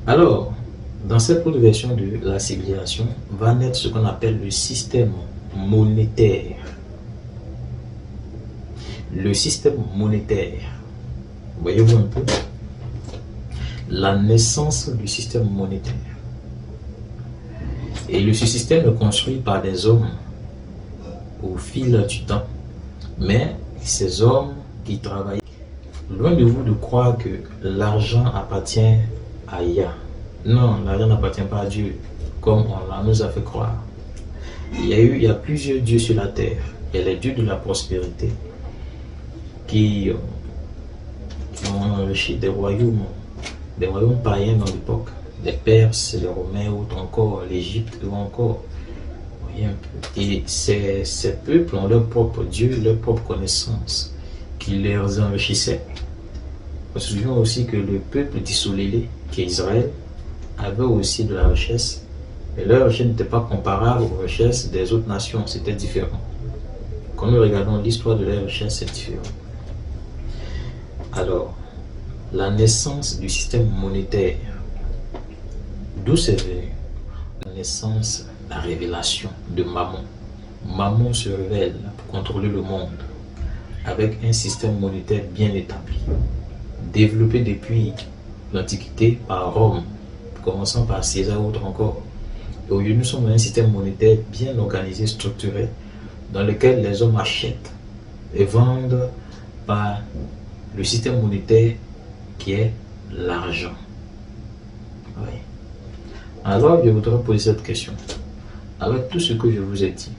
Alors, dans cette autre version de la civilisation, va naître ce qu'on appelle le système monétaire. Le système monétaire. Voyez-vous un peu la naissance du système monétaire. Et ce système est construit par des hommes au fil du temps. Mais ces hommes qui travaillent, loin de vous de croire que l'argent appartient à Yah. Non, l'argent n'appartient pas à Dieu, comme on nous a fait croire. Il y a plusieurs dieux sur la terre. Il y a les dieux de la prospérité qui ont enrichi des royaumes païens dans l'époque. Les Perses, les Romains, ou encore l'Égypte, ou encore. Voyez un peu. Et ces peuples ont leur propre Dieu, leur propre connaissance qui les enrichissait. On se souvient aussi que le peuple d'Issolélé, qui est Israël, avait aussi de la richesse. Mais leur richesse n'était pas comparable aux richesses des autres nations, c'était différent. Quand nous regardons l'histoire de leur richesse, c'est différent. Alors, la naissance du système monétaire, d'où c'est venu? La naissance, la révélation de Mammon. Mammon se révèle pour contrôler le monde avec un système monétaire bien établi, développé depuis l'Antiquité par Rome, commençant par César ou autre encore. Et aujourd'hui, nous sommes dans un système monétaire bien organisé, structuré, dans lequel les hommes achètent et vendent par le système monétaire qui est l'argent. Oui. Alors, je voudrais poser cette question. Avec tout ce que je vous ai dit,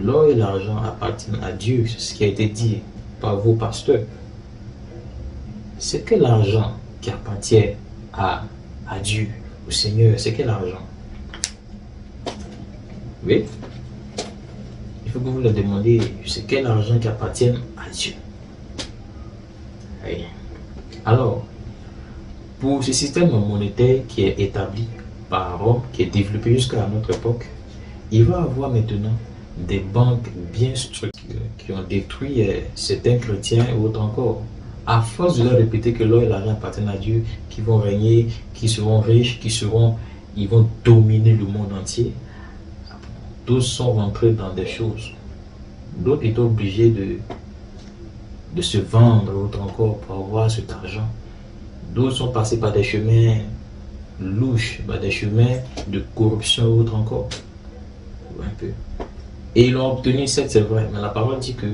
l'or et l'argent appartiennent à Dieu, c'est ce qui a été dit par vos pasteurs. C'est quel argent qui appartient à Dieu, au Seigneur? C'est quel argent? Oui. Il faut que vous le demandiez, c'est quel argent qui appartient à Dieu? Oui. Alors, pour ce système monétaire qui est établi par Rome, qui est développé jusqu'à notre époque, il va y avoir maintenant des banques bien structurées qui ont détruit certains chrétiens et autres encore. À force de leur répéter que l'or et l'argent appartiennent à Dieu, qui vont régner, qui seront riches, ils vont dominer le monde entier. Tous sont rentrés dans des choses. D'autres étaient obligés de se vendre, autre encore, pour avoir cet argent. D'autres sont passés par des chemins louches, par des chemins de corruption, autre encore. Un peu. Et ils l'ont obtenu, c'est vrai, mais la parole dit que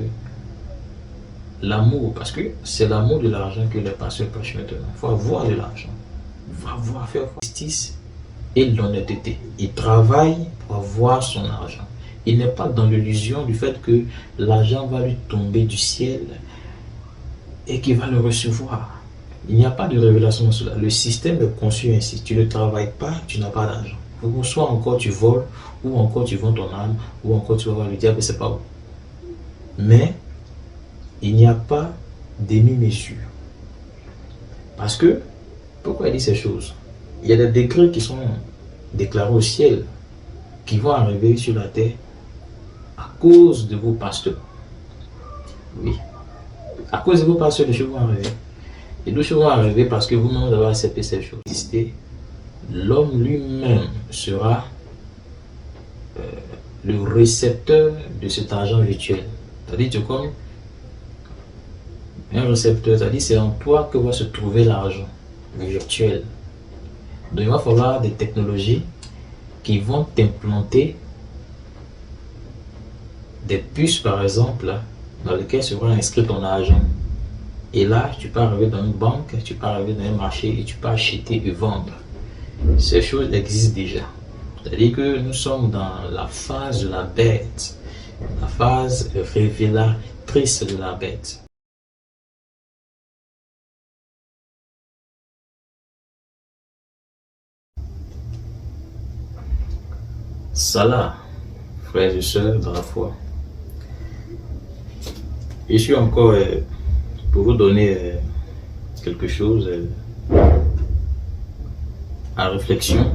l'amour, parce que c'est l'amour de l'argent que les pasteurs prêchent maintenant. Il faut avoir de l'argent. Il faut avoir, faire justice et l'honnêteté. Il travaille pour avoir son argent. Il n'est pas dans l'illusion du fait que l'argent va lui tomber du ciel et qu'il va le recevoir. Il n'y a pas de révélation dans cela. Le système est conçu ainsi. Tu ne travailles pas, tu n'as pas d'argent. Ou soit encore tu voles, ou encore tu vends ton âme, ou encore tu vas voir le diable, c'est pas où. Mais il n'y a pas demi-mesure. Parce que, pourquoi il dit ces choses? Il y a des décrets qui sont déclarés au ciel, qui vont arriver sur la terre à cause de vos pasteurs. Oui. À cause de vos pasteurs, les choses vont arriver. Et les choses vont arriver parce que vous-même avez accepté ces choses. L'homme lui-même sera le récepteur de cet argent virtuel. C'est-à-dire comme un récepteur, c'est-à-dire c'est en toi que va se trouver l'argent virtuel. Donc il va falloir des technologies qui vont t'implanter des puces par exemple dans lesquelles sera inscrit ton argent. Et là, tu peux arriver dans une banque, tu peux arriver dans un marché et tu peux acheter et vendre. Ces choses existent déjà. C'est-à-dire que nous sommes dans la phase de la bête, la phase révélatrice de la bête. Salah, frères et sœurs dans la foi. Je suis encore pour vous donner quelque chose à réflexion,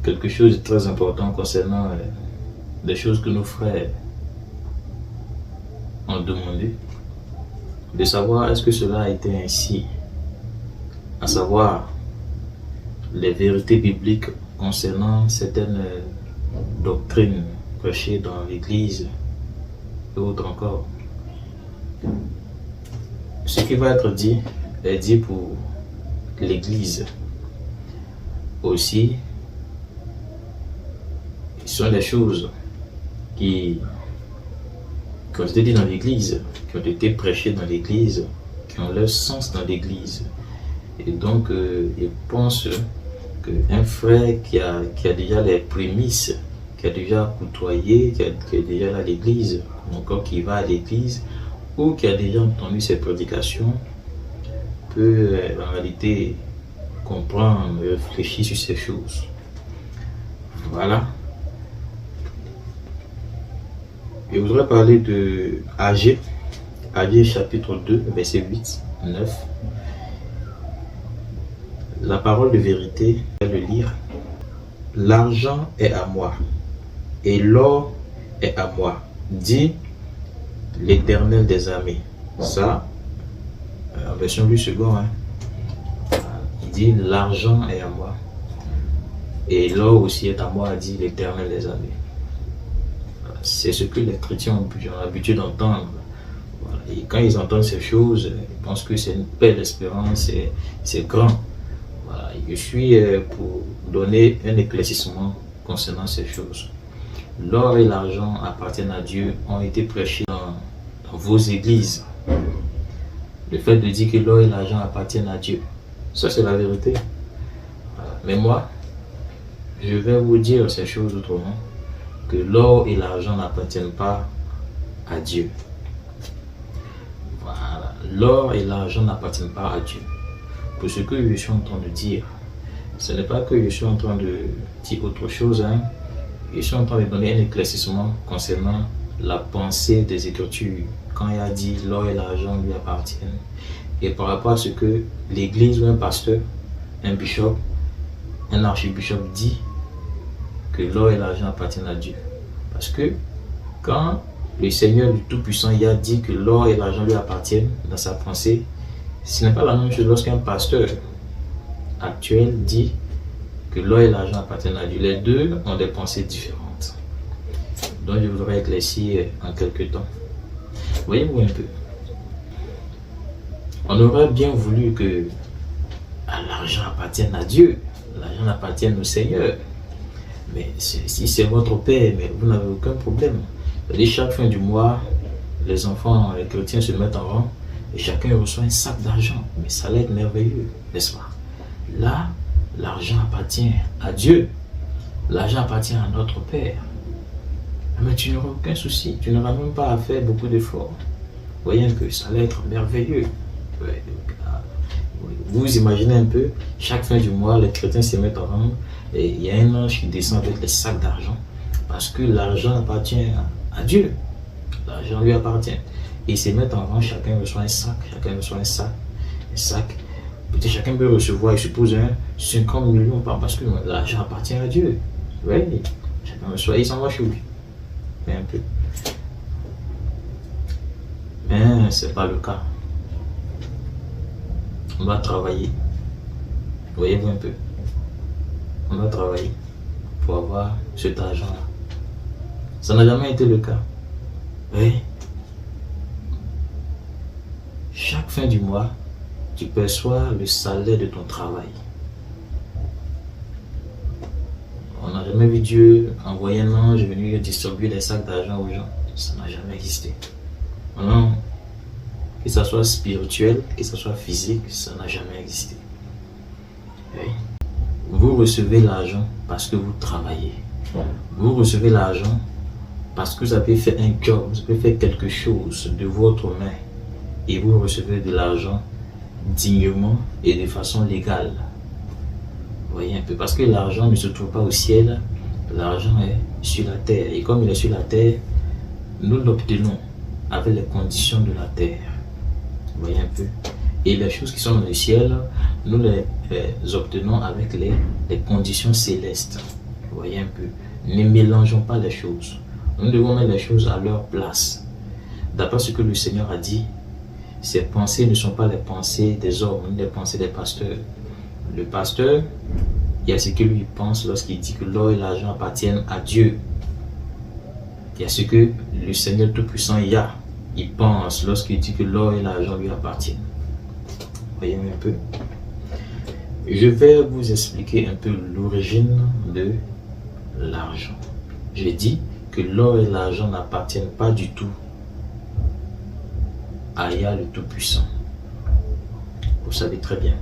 quelque chose de très important concernant des choses que nos frères ont demandé, de savoir est-ce que cela a été ainsi, à savoir les vérités bibliques concernant certaines doctrines prêchées dans l'Église et autres encore. Ce qui va être dit est dit pour l'Église. Aussi, ce sont des choses qui ont été dites dans l'Église, qui ont été prêchées dans l'Église, qui ont leur sens dans l'Église. Et donc, je pense qu'un frère qui a déjà les prémices, qui a déjà côtoyé, qui est déjà à l'Église, ou encore qui va à l'Église, ou qui a déjà entendu ses prédications, peut en réalité comprendre, réfléchir sur ces choses. Voilà. Je voudrais parler de Agé chapitre 2, verset 8, 9. La parole de vérité, je vais le lire. L'argent est à moi, et l'or est à moi, dit l'Éternel des armées. Ça, en version du second, il dit l'argent est à moi, et l'or aussi est à moi, dit l'Éternel des armées. C'est ce que les chrétiens ont l'habitude d'entendre. Voilà. Et quand ils entendent ces choses, ils pensent que c'est une belle espérance, c'est grand. Voilà. Je suis pour donner un éclaircissement concernant ces choses. L'or et l'argent appartiennent à Dieu, ont été prêchés dans vos églises. Le fait de dire que l'or et l'argent appartiennent à Dieu, ça c'est la vérité. Voilà. Mais moi, je vais vous dire ces choses autrement, que l'or et l'argent n'appartiennent pas à Dieu. Voilà. L'or et l'argent n'appartiennent pas à Dieu. Pour ce que je suis en train de dire, ce n'est pas que je suis en train de dire autre chose, je suis en train de donner un éclaircissement concernant la pensée des Écritures, quand il a dit l'or et l'argent lui appartiennent, et par rapport à ce que l'Église ou un pasteur, un bishop, un archibishop dit que l'or et l'argent appartiennent à Dieu. Parce que quand le Seigneur du Tout-Puissant a dit que l'or et l'argent lui appartiennent dans sa pensée, ce n'est pas la même chose lorsqu'un pasteur actuel dit que l'or et l'argent appartiennent à Dieu. Les deux ont des pensées différentes. Donc je voudrais éclaircir en quelques temps. Voyez-vous un peu. On aurait bien voulu que l'argent appartienne à Dieu, l'argent appartienne au Seigneur. Mais si c'est votre père, mais vous n'avez aucun problème. Chaque fin du mois, les enfants, les chrétiens se mettent en rang et chacun reçoit un sac d'argent. Mais ça allait être merveilleux, n'est-ce pas? Là, l'argent appartient à Dieu. L'argent appartient à notre Père. Mais tu n'auras aucun souci. Tu n'auras même pas à faire beaucoup d'efforts. Voyez que ça allait être merveilleux. Vous imaginez un peu, chaque fin du mois, les chrétiens se mettent en rang et il y a un ange qui descend avec les sacs d'argent parce que l'argent appartient à Dieu. L'argent lui appartient. Et ils se mettent en rang, chacun reçoit un sac, un sac. Peut-être chacun peut recevoir, je suppose, 50 millions parce que l'argent appartient à Dieu. Oui, chacun reçoit, il s'en va chez lui. Mais un peu. Mais ce n'est pas le cas. On va travailler. Voyez-vous un peu. On va travailler pour avoir cet argent-là. Ça n'a jamais été le cas. Oui. Chaque fin du mois, tu perçois le salaire de ton travail. On n'a jamais vu Dieu envoyer un ange venir distribuer des sacs d'argent aux gens. Ça n'a jamais existé. Non. Que ce soit spirituel, que ce soit physique, ça n'a jamais existé. Oui. Vous recevez l'argent parce que vous travaillez. Vous recevez l'argent parce que vous avez fait un job, vous avez fait quelque chose de votre main. Et vous recevez de l'argent dignement et de façon légale. Vous voyez un peu, parce que l'argent ne se trouve pas au ciel, l'argent est sur la terre. Et comme il est sur la terre, nous l'obtenons avec les conditions de la terre. Vous voyez un peu. Et les choses qui sont dans le ciel, nous les obtenons avec les conditions célestes. Vous voyez un peu. Ne mélangeons pas les choses. Nous devons mettre les choses à leur place. D'après ce que le Seigneur a dit, ces pensées ne sont pas les pensées des hommes, ni les pensées des pasteurs. Le pasteur Il y a ce que lui pense lorsqu'il dit que l'or et l'argent appartiennent à Dieu. Il y a ce que le Seigneur Tout-Puissant il pense lorsqu'il dit que l'or et l'argent lui appartiennent. Voyez un peu. Je vais vous expliquer un peu l'origine de l'argent. J'ai dit que l'or et l'argent n'appartiennent pas du tout à Yah le Tout-Puissant. Vous savez très bien.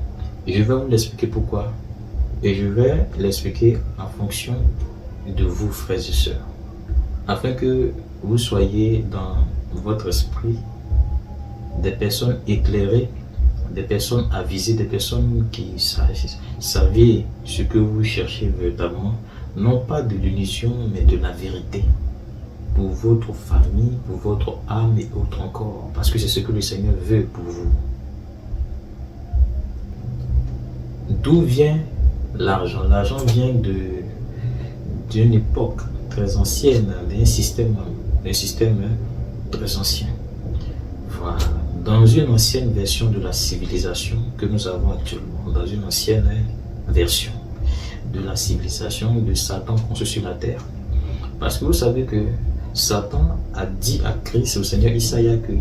Je vais vous l'expliquer pourquoi. Et je vais l'expliquer en fonction de vous, frères et sœurs. Afin que vous soyez dans votre esprit des personnes éclairées, des personnes avisées, des personnes qui savent ce que vous cherchez véritablement, non pas de l'illusion, mais de la vérité. Pour votre famille, pour votre âme et autres encore. Parce que c'est ce que le Seigneur veut pour vous. D'où vient l'argent? L'argent vient d'une époque très ancienne, d'un système très ancien. Voilà. Dans une ancienne version de la civilisation que nous avons actuellement, dans une ancienne version de la civilisation de Satan conçue sur la terre. Parce que vous savez que Satan a dit à Christ, au Seigneur Isaïe, que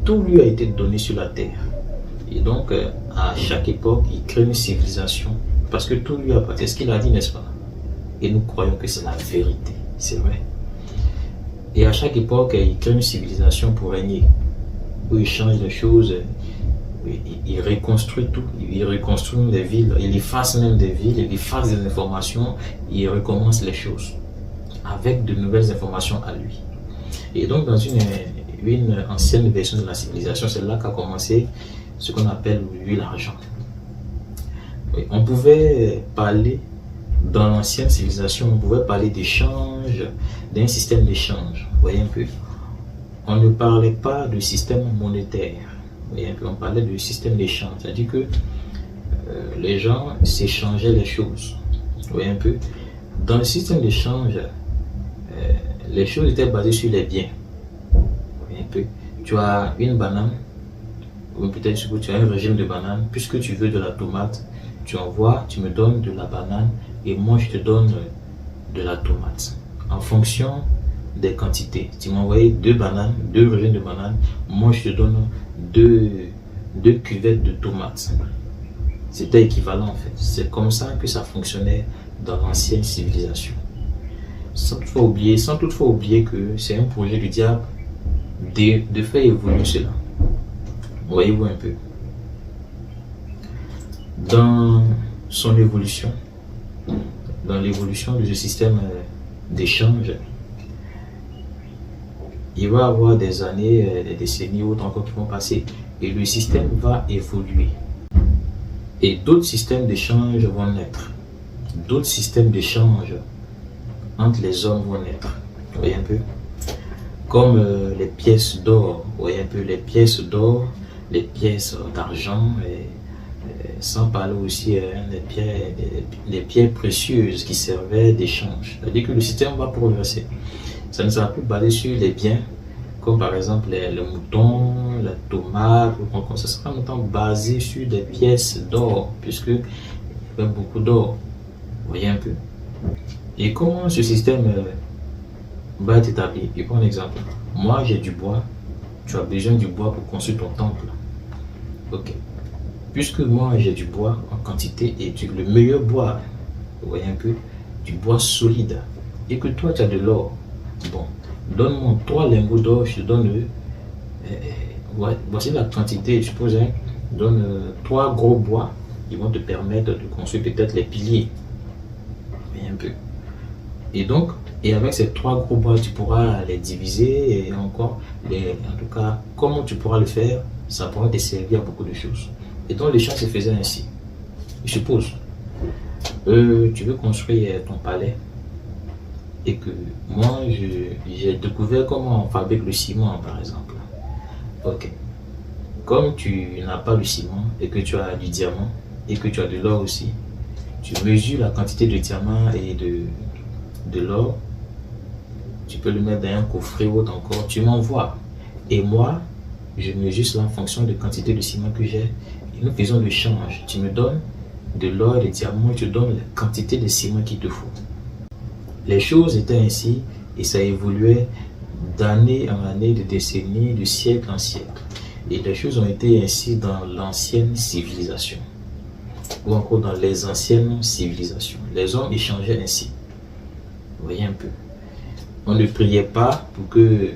tout lui a été donné sur la terre. Et donc, à chaque époque, il crée une civilisation parce que tout lui appartient. Ce qu'il a dit, n'est-ce pas? Et nous croyons que c'est la vérité, c'est vrai. Et à chaque époque, il crée une civilisation pour régner, où il change les choses, il reconstruit tout, il reconstruit des villes, il efface même des villes, il efface des informations, il recommence les choses avec de nouvelles informations à lui. Et donc, dans une ancienne version de la civilisation, c'est là qu'a commencé ce qu'on appelle aujourd'hui l'argent. On pouvait parler, dans l'ancienne civilisation, on pouvait parler d'échange, d'un système d'échange. Vous voyez un peu. On ne parlait pas de système monétaire. Vous voyez un peu. On parlait de système d'échange. C'est-à-dire que les gens s'échangeaient les choses. Vous voyez un peu. Dans le système d'échange, les choses étaient basées sur les biens. Vous voyez un peu. Tu as une banane, ou peut-être que tu as un régime de bananes, puisque tu veux de la tomate, tu envoies, tu me donnes de la banane et moi je te donne de la tomate. En fonction des quantités. Tu m'as envoyé 2 bananes, 2 régimes de bananes, moi je te donne 2 cuvettes de tomates. C'était équivalent en fait. C'est comme ça que ça fonctionnait dans l'ancienne civilisation. Sans toutefois oublier que c'est un projet du diable de faire évoluer cela. Voyez-vous un peu. Dans son évolution, dans l'évolution de ce système d'échange, il va y avoir des années, des décennies, autres encore qui vont passer, et le système va évoluer. Et d'autres systèmes d'échange vont naître. D'autres systèmes d'échange entre les hommes vont naître. Vous voyez un peu. Comme les pièces d'or. Vous voyez un peu les pièces d'or, les pièces d'argent, sans parler aussi des pierres précieuses qui servaient d'échange. C'est-à-dire que le système va progresser. Ça ne sera plus basé sur les biens, comme par exemple les moutons, la tomate, ça sera longtemps basé sur des pièces d'or, puisque il y avait beaucoup d'or. Vous voyez un peu. Et comment ce système va être établi? Je prends un exemple. Moi, j'ai du bois. Tu as besoin du bois pour construire ton temple. Ok. Puisque moi, j'ai du bois en quantité et le meilleur bois, vous voyez un peu, du bois solide, et que toi, tu as de l'or. Bon, donne-moi 3 lingots d'or, je te donne, voici la quantité, je suppose, donne 3 gros bois, qui vont te permettre de construire peut-être les piliers. Vous voyez un peu. Et donc, et avec ces 3 gros bois, tu pourras les diviser et encore, en tout cas, comment tu pourras le faire, ça pourra te servir à beaucoup de choses. Et donc, l'échange se faisait ainsi. Je suppose, tu veux construire ton palais et que moi, j'ai découvert comment on fabrique le ciment, par exemple. Ok. Comme tu n'as pas le ciment et que tu as du diamant et que tu as de l'or aussi, tu mesures la quantité de diamant et de l'or, tu peux le mettre dans un coffret ou autre encore, tu m'envoies. Et moi, je mesure cela en fonction de la quantité de ciment que j'ai. Et nous faisons l'échange. Tu me donnes de l'or et des diamants, je te donne la quantité de ciment qu'il te faut. Les choses étaient ainsi et ça évoluait d'année en année, de décennies, de siècle en siècle. Et les choses ont été ainsi dans l'ancienne civilisation, ou encore dans les anciennes civilisations. Les hommes échangeaient ainsi. Vous voyez un peu. On ne priait pas pour que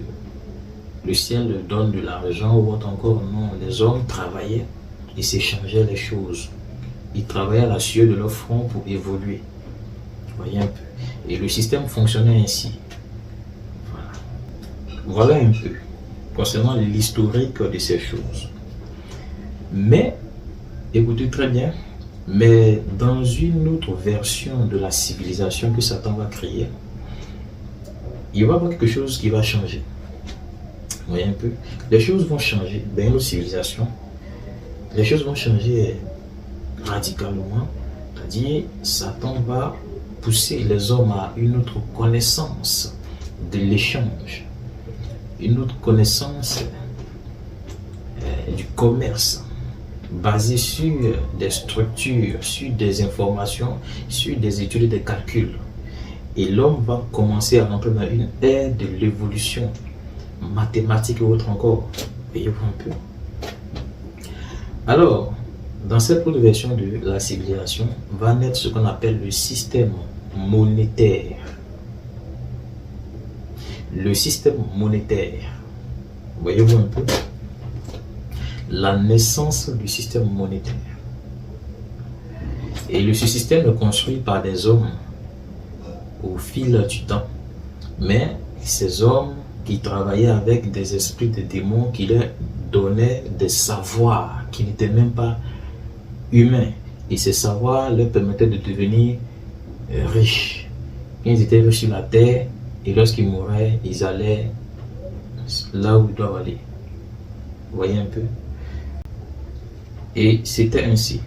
le ciel donne de l'argent ou autre encore. Non, les hommes travaillaient et s'échangeaient les choses. Ils travaillaient à la sueur de leur front pour évoluer. Vous voyez un peu. Et le système fonctionnait ainsi. Voilà un peu concernant l'historique de ces choses. Mais, écoutez très bien, mais dans une autre version de la civilisation que Satan va créer, il va y avoir quelque chose qui va changer. Vous voyez un peu, les choses vont changer dans une autre civilisation. Les choses vont changer radicalement. C'est-à-dire, Satan va pousser les hommes à une autre connaissance de l'échange, une autre connaissance du commerce, basée sur des structures, sur des informations, sur des études et des calculs. Et l'homme va commencer à rentrer dans une ère de l'évolution mathématique et autre encore. Voyez-vous un peu. Alors, dans cette autre version de la civilisation, va naître ce qu'on appelle le système monétaire. Le système monétaire. Voyez-vous un peu. La naissance du système monétaire. Et ce système est construit par des hommes au fil du temps. Mais ces hommes qui travaillaient avec des esprits de démons qui leur donnaient des savoirs qui n'étaient même pas humains. Et ces savoirs leur permettaient de devenir riches. Ils étaient riches sur la terre et lorsqu'ils mouraient, ils allaient là où ils doivent aller. Vous voyez un peu. Et c'était ainsi.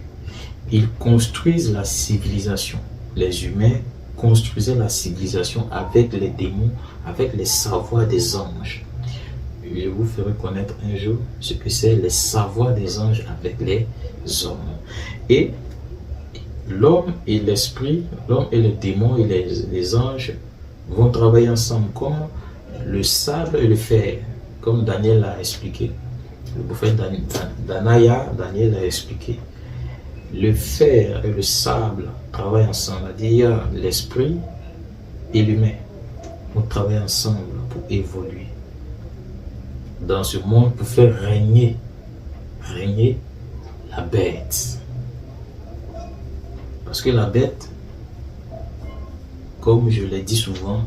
Ils construisent la civilisation. Les humains construisaient la civilisation avec les démons, avec les savoirs des anges. Je vous ferai connaître un jour ce que c'est les savoirs des anges avec les hommes. Et l'homme et l'esprit, l'homme et le démon et les anges vont travailler ensemble comme le sable et le fer, comme Daniel l'a expliqué. Le prophète Daniel a expliqué. Le fer et le sable travaillent ensemble, c'est-à-dire l'esprit et l'humain vont travailler ensemble pour évoluer dans ce monde, pour faire régner la bête. Parce que la bête, comme je l'ai dit souvent,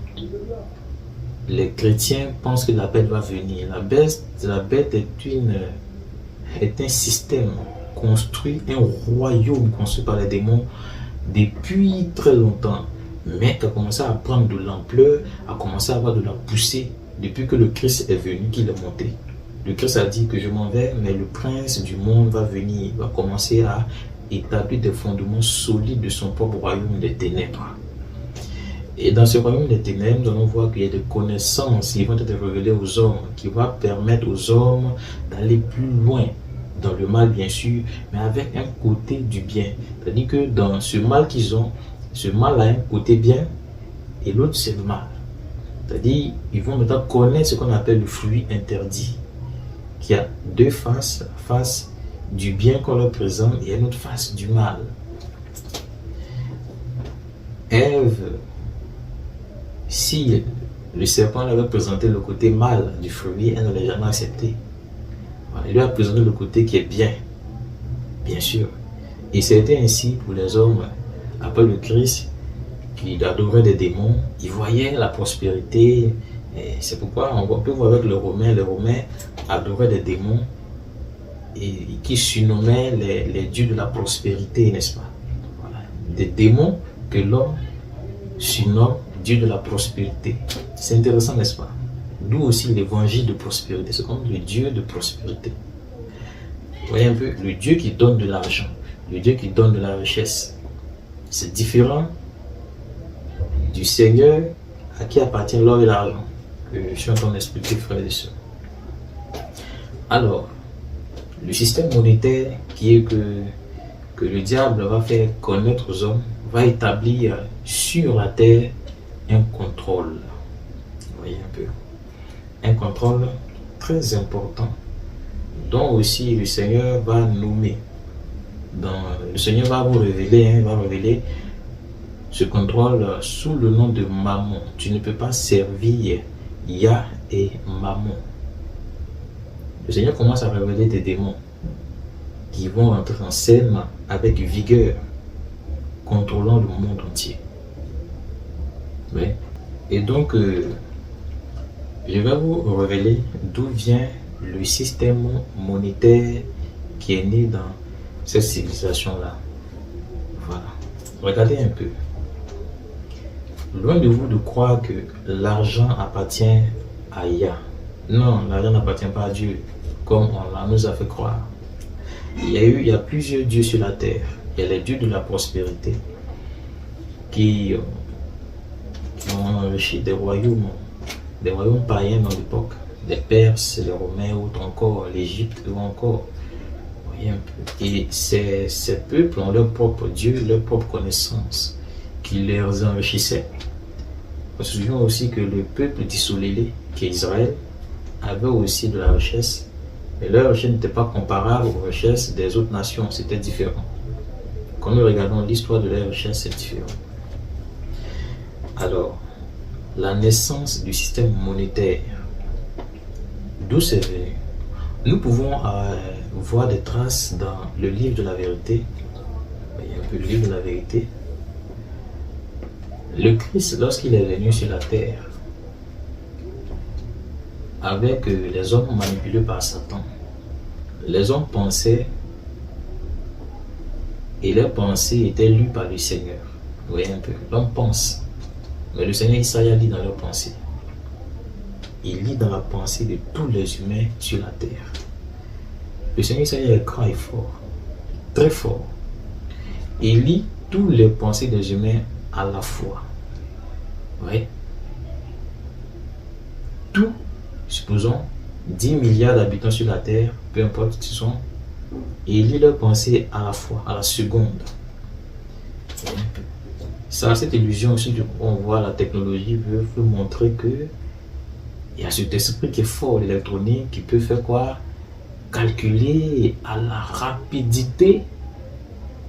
les chrétiens pensent que la bête va venir. La bête est un système construit, un royaume construit par les démons depuis très longtemps, mais qui a commencé à prendre de l'ampleur, a commencé à avoir de la poussée depuis que le Christ est venu, qu'il est monté. Le Christ a dit que je m'en vais, mais le prince du monde va venir, va commencer à établir des fondements solides de son propre royaume des ténèbres. Et dans ce royaume des ténèbres, nous allons voir qu'il y a des connaissances qui vont être révélées aux hommes, qui vont permettre aux hommes d'aller plus loin dans le mal, bien sûr, mais avec un côté du bien. C'est-à-dire que dans ce mal qu'ils ont, ce mal a un côté bien et l'autre c'est le mal. C'est-à-dire ils vont maintenant connaître ce qu'on appelle le fruit interdit, qui a deux faces, la face du bien qu'on leur présente et une autre face du mal. Ève, si le serpent avait présenté le côté mal du fruit, elle ne l'a jamais accepté. Il lui a présenté le côté qui est bien, bien sûr. Et c'était ainsi pour les hommes après le Christ qui adoraient des démons. Ils voyaient la prospérité. C'est pourquoi on peut voir avec les Romains adoraient des démons et qui surnommaient les dieux de la prospérité, n'est-ce pas? Voilà. Des démons que l'homme surnomme dieu de la prospérité. C'est intéressant, n'est-ce pas? D'où aussi l'évangile de prospérité. C'est comme le Dieu de prospérité. Vous voyez un peu, le Dieu qui donne de l'argent, le Dieu qui donne de la richesse. C'est différent du Seigneur à qui appartient l'or et l'argent. Je suis en train d'expliquer, frères et sœurs. Alors, le système monétaire qui est que que le diable va faire connaître aux hommes, va établir sur la terre un contrôle. Vous voyez un peu. Un contrôle très important dont aussi le Seigneur va nommer. Le Seigneur va vous révéler, va révéler ce contrôle sous le nom de Mammon. Tu ne peux pas servir Yah et Mammon. Le Seigneur commence à révéler des démons qui vont entrer en scène avec vigueur, contrôlant le monde entier. Oui. Et donc, je vais vous révéler d'où vient le système monétaire qui est né dans cette civilisation-là. Voilà. Regardez un peu. Loin de vous de croire que l'argent appartient à Yah. Non, l'argent n'appartient pas à Dieu, comme on nous a fait croire. Il y a plusieurs dieux sur la terre. Il y a les dieux de la prospérité qui ont enrichi des royaumes païens dans l'époque, les Perses, les Romains, ou encore l'Égypte, ou encore. Voyez un peu. Et ces peuples ont leur propre Dieu, leur propre connaissance qui les enrichissait. On se souvient aussi que le peuple d'Issolélé, qui est Israël, avait aussi de la richesse, mais leur richesse n'était pas comparable aux richesses des autres nations, c'était différent. Quand nous regardons l'histoire de leur richesse, c'est différent. Alors, la naissance du système monétaire, d'où c'est venu? Nous pouvons voir des traces dans le livre de la vérité. Il y a un peu le livre de la vérité. Le Christ, lorsqu'il est venu sur la terre, avec les hommes manipulés par Satan, les hommes pensaient, et leurs pensées étaient lues par le Seigneur. Vous voyez un peu, l'homme pense, mais le Seigneur Isaïe lit dans leurs pensées. Il lit dans la pensée de tous les humains sur la terre. Le Seigneur Isaïe est grand et fort, très fort. Il lit toutes les pensées des humains à la fois. Oui. Tout, supposons, 10 milliards d'habitants sur la terre, peu importe qui sont, et il lit leurs pensées à la fois, à la seconde. Ça, cette illusion aussi, on voit la technologie veut montrer que il y a cet esprit qui est fort, l'électronique, qui peut faire quoi? Calculer à la rapidité,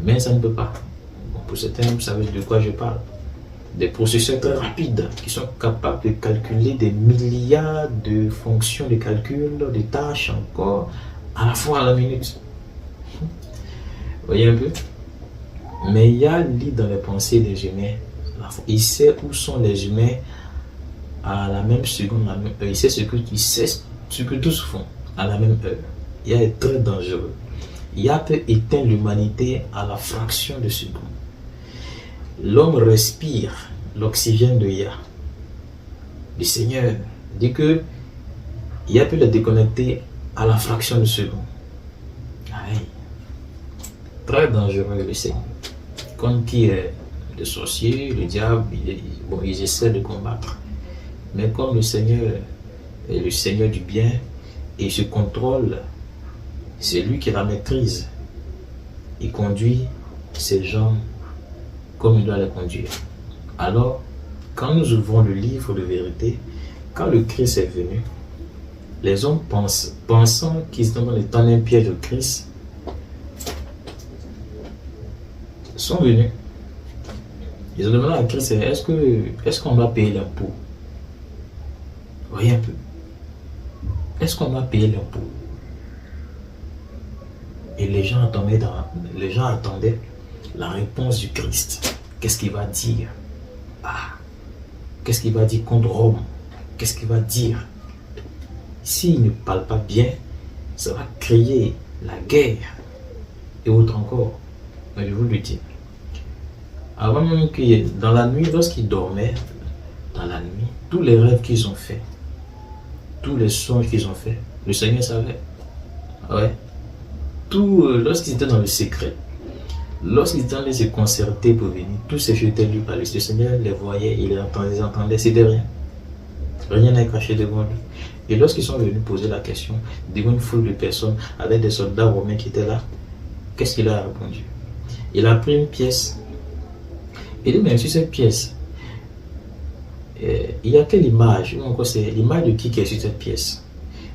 mais ça ne peut pas. Bon, pour certains, vous savez de quoi je parle. Des processeurs très rapides qui sont capables de calculer des milliards de fonctions de calcul, de tâches encore, à la fois à la minute. Vous voyez un peu? Mais il y a lit dans les pensées des humains. Il sait où sont les humains à la même seconde, à la même heure. Il sait ce que tous font à la même heure. Il est très dangereux. Yah peut éteindre l'humanité à la fraction de seconde. L'homme respire l'oxygène de Yah. Le Seigneur dit que Yah peut le déconnecter à la fraction de seconde. Aïe. Très dangereux le Seigneur. Comme qui est le sorcier, le diable, ils essaient de combattre. Mais comme le Seigneur est le Seigneur du bien et se contrôle, c'est lui qui la maîtrise. Il conduit ces gens comme il doit les conduire. Alors, quand nous ouvrons le livre de vérité, quand le Christ est venu, les hommes pensant qu'ils sont dans le temps d'un piège de Christ, sont venus. Ils ont demandé à Christ, est-ce qu'on doit payer l'impôt? Voyez un peu. Est-ce qu'on doit payer l'impôt? Et les gens attendaient la réponse du Christ. Qu'est-ce qu'il va dire? Qu'est-ce qu'il va dire contre Rome? Qu'est-ce qu'il va dire? S'il ne parle pas bien, ça va créer la guerre et autre encore. Mais je vous le dis. Avant même que dans la nuit, lorsqu'ils dormaient, dans la nuit, tous les rêves qu'ils ont faits, tous les songes qu'ils ont faits, le Seigneur savait. Ouais. Tout, lorsqu'ils étaient dans le secret, lorsqu'ils étaient en train de se concerter pour venir, tous ces choses étaient lus par le Seigneur, les voyait, il les entendait, c'était rien. Rien n'est caché devant lui. Et lorsqu'ils sont venus poser la question devant une foule de personnes avec des soldats romains qui étaient là, qu'est-ce qu'il a répondu? Il a pris une pièce. Il dit, mais sur cette pièce, il y a quelle image? C'est l'image de qui est sur cette pièce?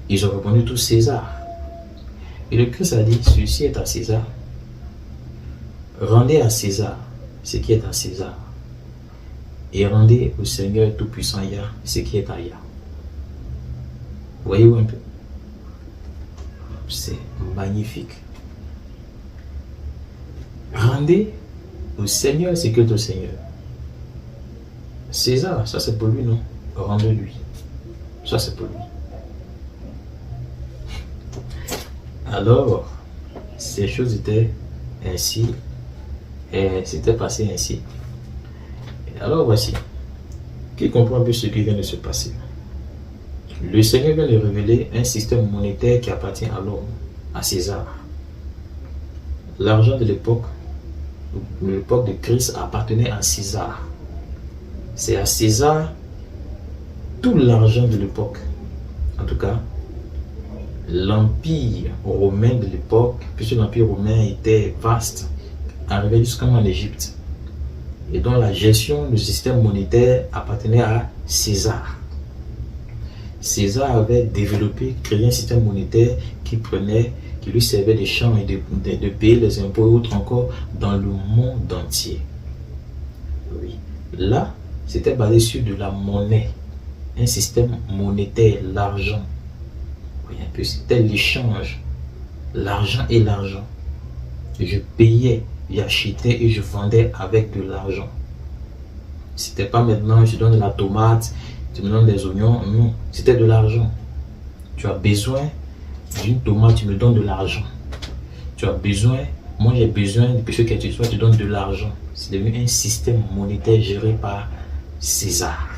Ils ont répondu tous César. Et le Christ a dit, ceci est à César. Rendez à César ce qui est à César. Et rendez au Seigneur Tout-Puissant Yah ce qui est à Yah. Voyez-vous un peu? C'est magnifique. Rendez au Seigneur ce qui est au Seigneur. César, ça c'est pour lui, non? Rendez-lui. Ça c'est pour lui. Alors, ces choses étaient ainsi, et c'était passé ainsi. Et alors voici, qui comprend un peu ce qui vient de se passer? Le Seigneur vient de révéler un système monétaire qui appartient à l'homme, à César. L'argent de l'époque de Christ appartenait à César. C'est à César tout l'argent de l'époque. En tout cas, l'empire romain de l'époque, puisque l'empire romain était vaste, arrivait jusqu'en Égypte. Et donc la gestion du système monétaire appartenait à César. César avait développé, créé un système monétaire qui lui servait d'échange et de payer les impôts et autres encore dans le monde entier. Oui. Là, c'était basé sur de la monnaie, un système monétaire, l'argent. Oui, un peu, c'était l'échange, l'argent et l'argent. Je payais, j'achetais et je vendais avec de l'argent. C'était pas maintenant, je donne de la tomate, tu me donnes des oignons, non, c'était de l'argent. Tu as besoin d'une tomate, tu me donnes de l'argent. Tu as besoin, moi j'ai besoin de quelque chose que tu sois, tu donnes de l'argent. C'est devenu un système monétaire géré par César.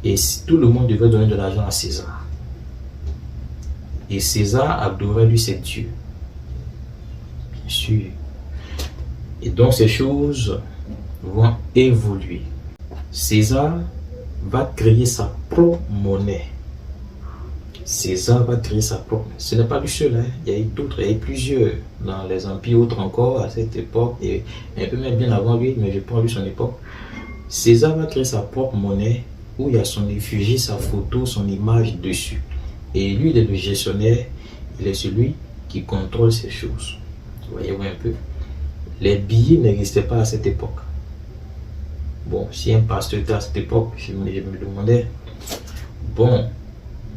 Et tout le monde devait donner de l'argent à César. Et César adorait lui ses dieux. Bien sûr. Et donc ces choses vont évoluer. César va créer sa propre monnaie. César va créer sa propre. Ce n'est pas lui seul, hein. Il y a eu d'autres, il y a eu plusieurs dans les empires, autres encore à cette époque, et un peu même bien avant lui, mais je prends lui son époque. César va créer sa propre monnaie où il y a son effigie, sa photo, son image dessus. Et lui, il est le gestionnaire, il est celui qui contrôle ces choses. Vous voyez un peu. Les billets n'existaient pas à cette époque. Bon, si un pasteur était à cette époque, je me demandais, bon,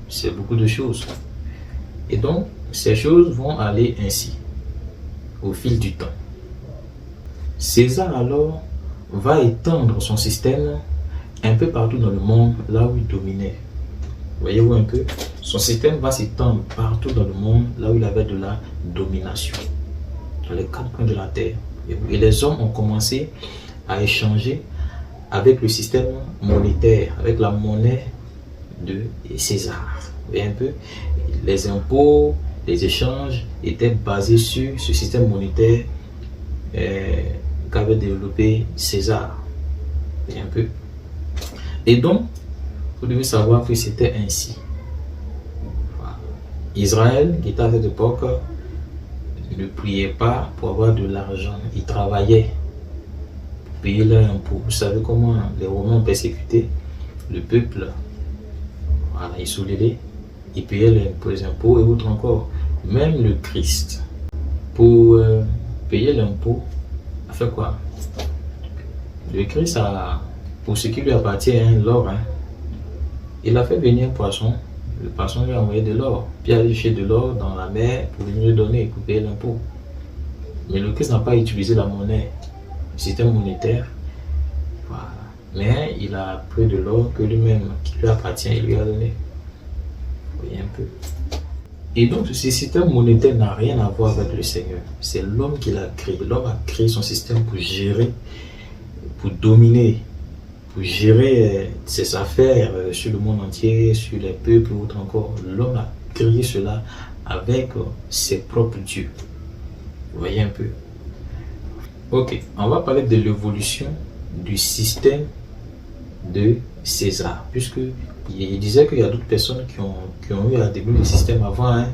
c'est beaucoup de choses. Et donc, ces choses vont aller ainsi, au fil du temps. César alors va étendre son système un peu partout dans le monde, là où il dominait. Voyez-vous un peu? Son système va s'étendre partout dans le monde, là où il avait de la domination, dans les quatre coins de la terre. Et les hommes ont commencé à échanger avec le système monétaire, avec la monnaie de César. Vous voyez un peu? Les impôts, les échanges étaient basés sur ce système monétaire qu'avait développé César. Vous voyez un peu? Et donc, vous devez savoir que c'était ainsi. Voilà. Israël, qui était à cette époque, ne priait pas pour avoir de l'argent. Il travaillait pour payer leurs impôts. Vous savez comment les Romains ont persécuté le peuple. Voilà, ils soulaient, ils payaient les impôts et autres encore. Même le Christ, pour payer l'impôt, a fait quoi? Le Christ a, pour ce qui lui appartient, l'or, il a fait venir un poisson. Le poisson lui a envoyé de l'or. Puis il a cherché de l'or dans la mer pour venir lui donner, pour payer l'impôt. Mais le Christ n'a pas utilisé la monnaie, le système monétaire. Voilà. Mais il a pris de l'or que lui-même, qui lui appartient, il lui a donné. Vous voyez un peu. Et donc ce système monétaire n'a rien à voir avec le Seigneur. C'est l'homme qui l'a créé. L'homme a créé son système pour gérer, pour dominer, pour gérer ses affaires sur le monde entier, sur les peuples ou autre encore. L'homme a créé cela avec ses propres dieux. Vous voyez un peu. Ok, on va parler de l'évolution du système de César, puisque il disait qu'il y a d'autres personnes qui ont eu à développer le système avant,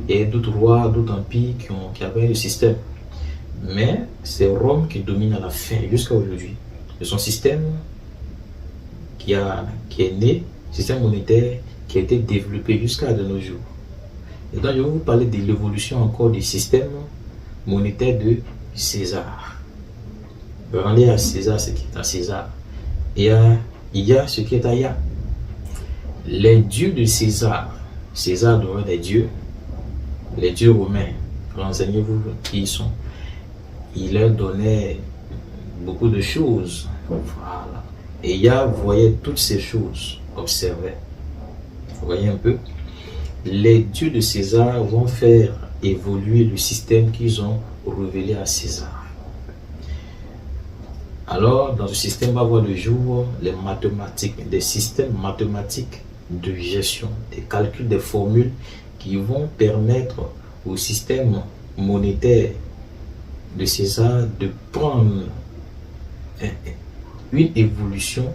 et d'autres rois, d'autres empires qui avaient le système. Mais c'est Rome qui domine à la fin jusqu'à aujourd'hui. C'est son système qui est né, système monétaire qui a été développé jusqu'à de nos jours. Et donc je vais vous parler de l'évolution encore du système monétaire de César. Rendez à César ce qui est à César. Et il y a ce qui est à Ia. Les dieux de César, César devait des dieux, les dieux romains, renseignez-vous qui ils sont. Il leur donnait beaucoup de choses. Voilà. Et Ia voyait toutes ces choses, observait. Vous voyez un peu? Les dieux de César vont faire évoluer le système qu'ils ont révélé à César. Alors, dans ce système va voir le jour les mathématiques, des systèmes mathématiques de gestion, des calculs, des formules qui vont permettre au système monétaire de César de prendre une évolution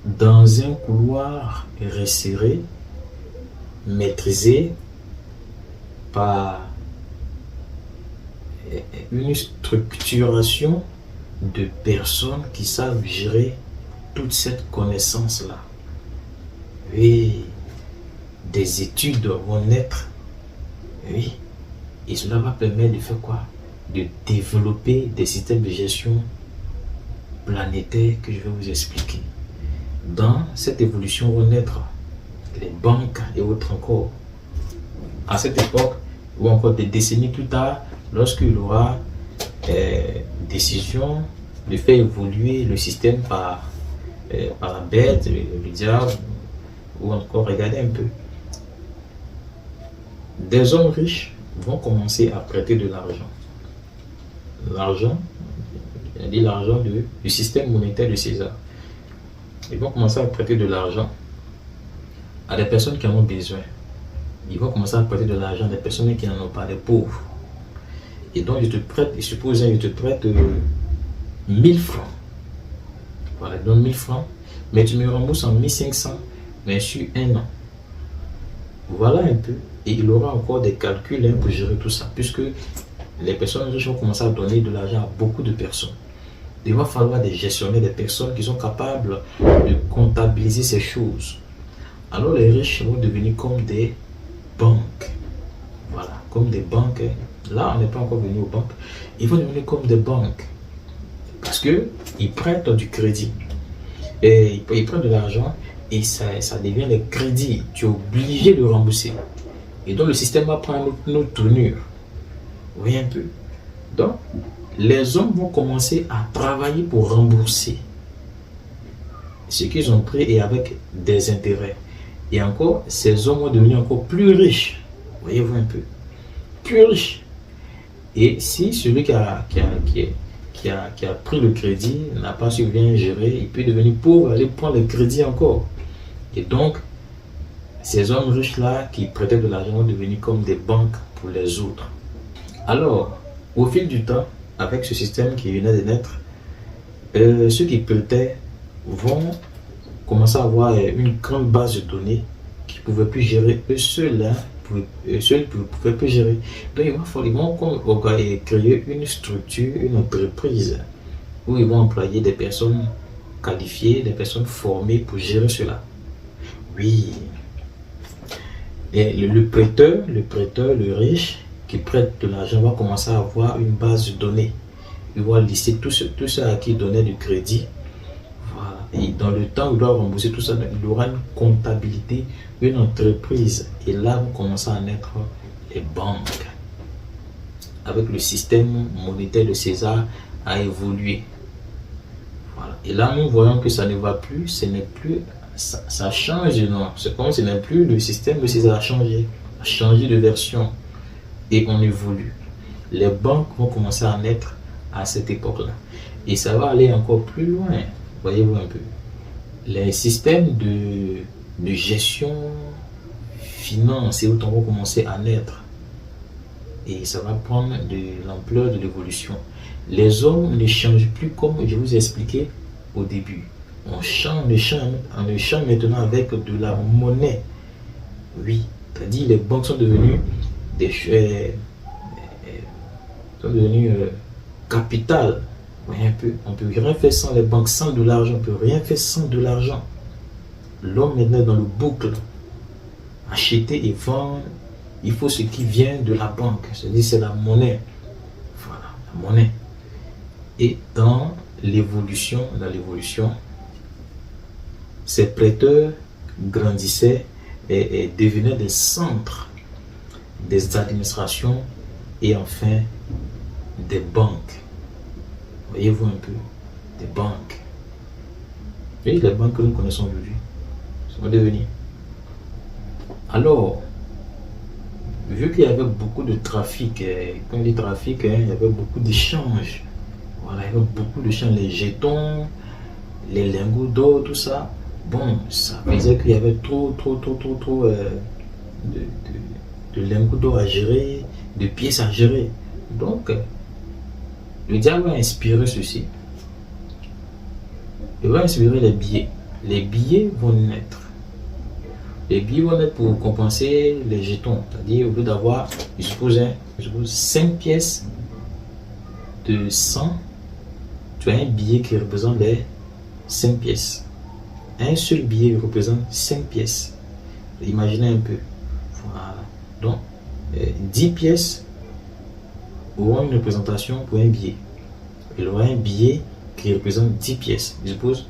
dans un couloir resserré, maîtrisé par une structuration de personnes qui savent gérer toute cette connaissance-là. Oui, des études vont naître. Oui, et cela va permettre de faire quoi? De développer des systèmes de gestion planétaires que je vais vous expliquer. Dans cette évolution vont naître les banques et autres encore. À cette époque, ou encore des décennies plus tard, lorsqu'il y aura décision de faire évoluer le système par la bête, le diable, ou encore, regardez un peu. Des hommes riches vont commencer à prêter de l'argent. L'argent, on dit l'argent du système monétaire de César. Ils vont commencer à prêter de l'argent à des personnes qui en ont besoin. Ils vont commencer à prêter de l'argent à des personnes qui n'en ont pas, des pauvres. Et donc, je te prête, supposons, je te prête 1000 francs. Voilà, je donne 1000 francs, mais tu me rembourses en 1500, mais sur un an. Voilà un peu. Et il aura encore des calculs pour gérer tout ça, puisque les personnes riches vont commencer à donner de l'argent à beaucoup de personnes. Il va falloir des gestionnaires, des personnes qui sont capables de comptabiliser ces choses. Alors les riches vont devenir comme des banques. Voilà, comme des banques. Là, on n'est pas encore venu aux banques. Ils vont devenir comme des banques. Parce qu'ils prêtent du crédit. Et ils prennent de l'argent et ça devient des crédits. Tu es obligé de rembourser. Et donc le système va prendre une autre tournure. Vous voyez un peu? Donc, les hommes vont commencer à travailler pour rembourser ce qu'ils ont pris et avec des intérêts. Et encore, ces hommes vont devenir encore plus riches. Voyez-vous un peu? Plus riches. Et si celui qui a pris le crédit n'a pas su bien gérer, il peut devenir pauvre, aller prendre le crédit encore. Et donc, ces hommes riches-là qui prêtaient de l'argent vont devenir comme des banques pour les autres. Alors, au fil du temps, avec ce système qui venait de naître, ceux qui prêtaient vont commencer à avoir une grande base de données qu'ils ne pouvaient plus gérer eux seuls. Eux seuls ne pouvaient plus gérer. Donc, ils vont créer une structure, une entreprise où ils vont employer des personnes qualifiées, des personnes formées pour gérer cela. Oui. Et le prêteur, le riche, qui prête de l'argent va commencer à avoir une base de données. Il va lister tout ça à qui il donnait du crédit. Voilà. Et dans le temps où il doit rembourser tout ça, il aura une comptabilité, une entreprise. Et là, vont commencer à naître les banques. Avec le système monétaire de César a évolué. Voilà. Et là, nous voyons que ça ne va plus, ce n'est plus, ça change de nom. C'est comme ce n'est plus le système de César a changé de version. Et on évolue. Les banques vont commencer à naître à cette époque-là. Et ça va aller encore plus loin. Voyez-vous un peu. Les systèmes de gestion finance et autres vont commencer à naître. Et ça va prendre de l'ampleur de l'évolution. Les hommes ne changent plus comme je vous ai expliqué au début. On change maintenant avec de la monnaie. Oui, c'est-à-dire les banques sont devenues sont devenus capital. Voyez un peu, on ne peut rien faire sans les banques, sans de l'argent, on ne peut rien faire sans de l'argent. L'homme maintenant est dans le boucle. Acheter et vendre, il faut ce qui vient de la banque, c'est-à-dire c'est la monnaie. Voilà, la monnaie. Et dans l'évolution, ces prêteurs grandissaient et devenaient des centres des administrations et enfin des banques. Voyez-vous un peu, des banques. Et les banques que nous connaissons aujourd'hui sont devenues. Alors, vu qu'il y avait beaucoup de trafic, quand on dit trafic, il y avait beaucoup d'échanges. Voilà, il y avait beaucoup d'échanges, les jetons, les lingots d'or, tout ça. Bon, ça faisait qu'il y avait trop de lingots d'or à gérer, de pièces à gérer. Donc, le diable a inspiré ceci. Il va inspirer les billets. Les billets vont naître. Les billets vont naître pour compenser les jetons. C'est-à-dire, au lieu d'avoir, je suppose 5 pièces de 100, tu as un billet qui représente les 5 pièces. Un seul billet représente 5 pièces. Imaginez un peu. Voilà. Donc, 10 pièces auront une représentation pour un billet. Il aura un billet qui représente 10 pièces. Je suppose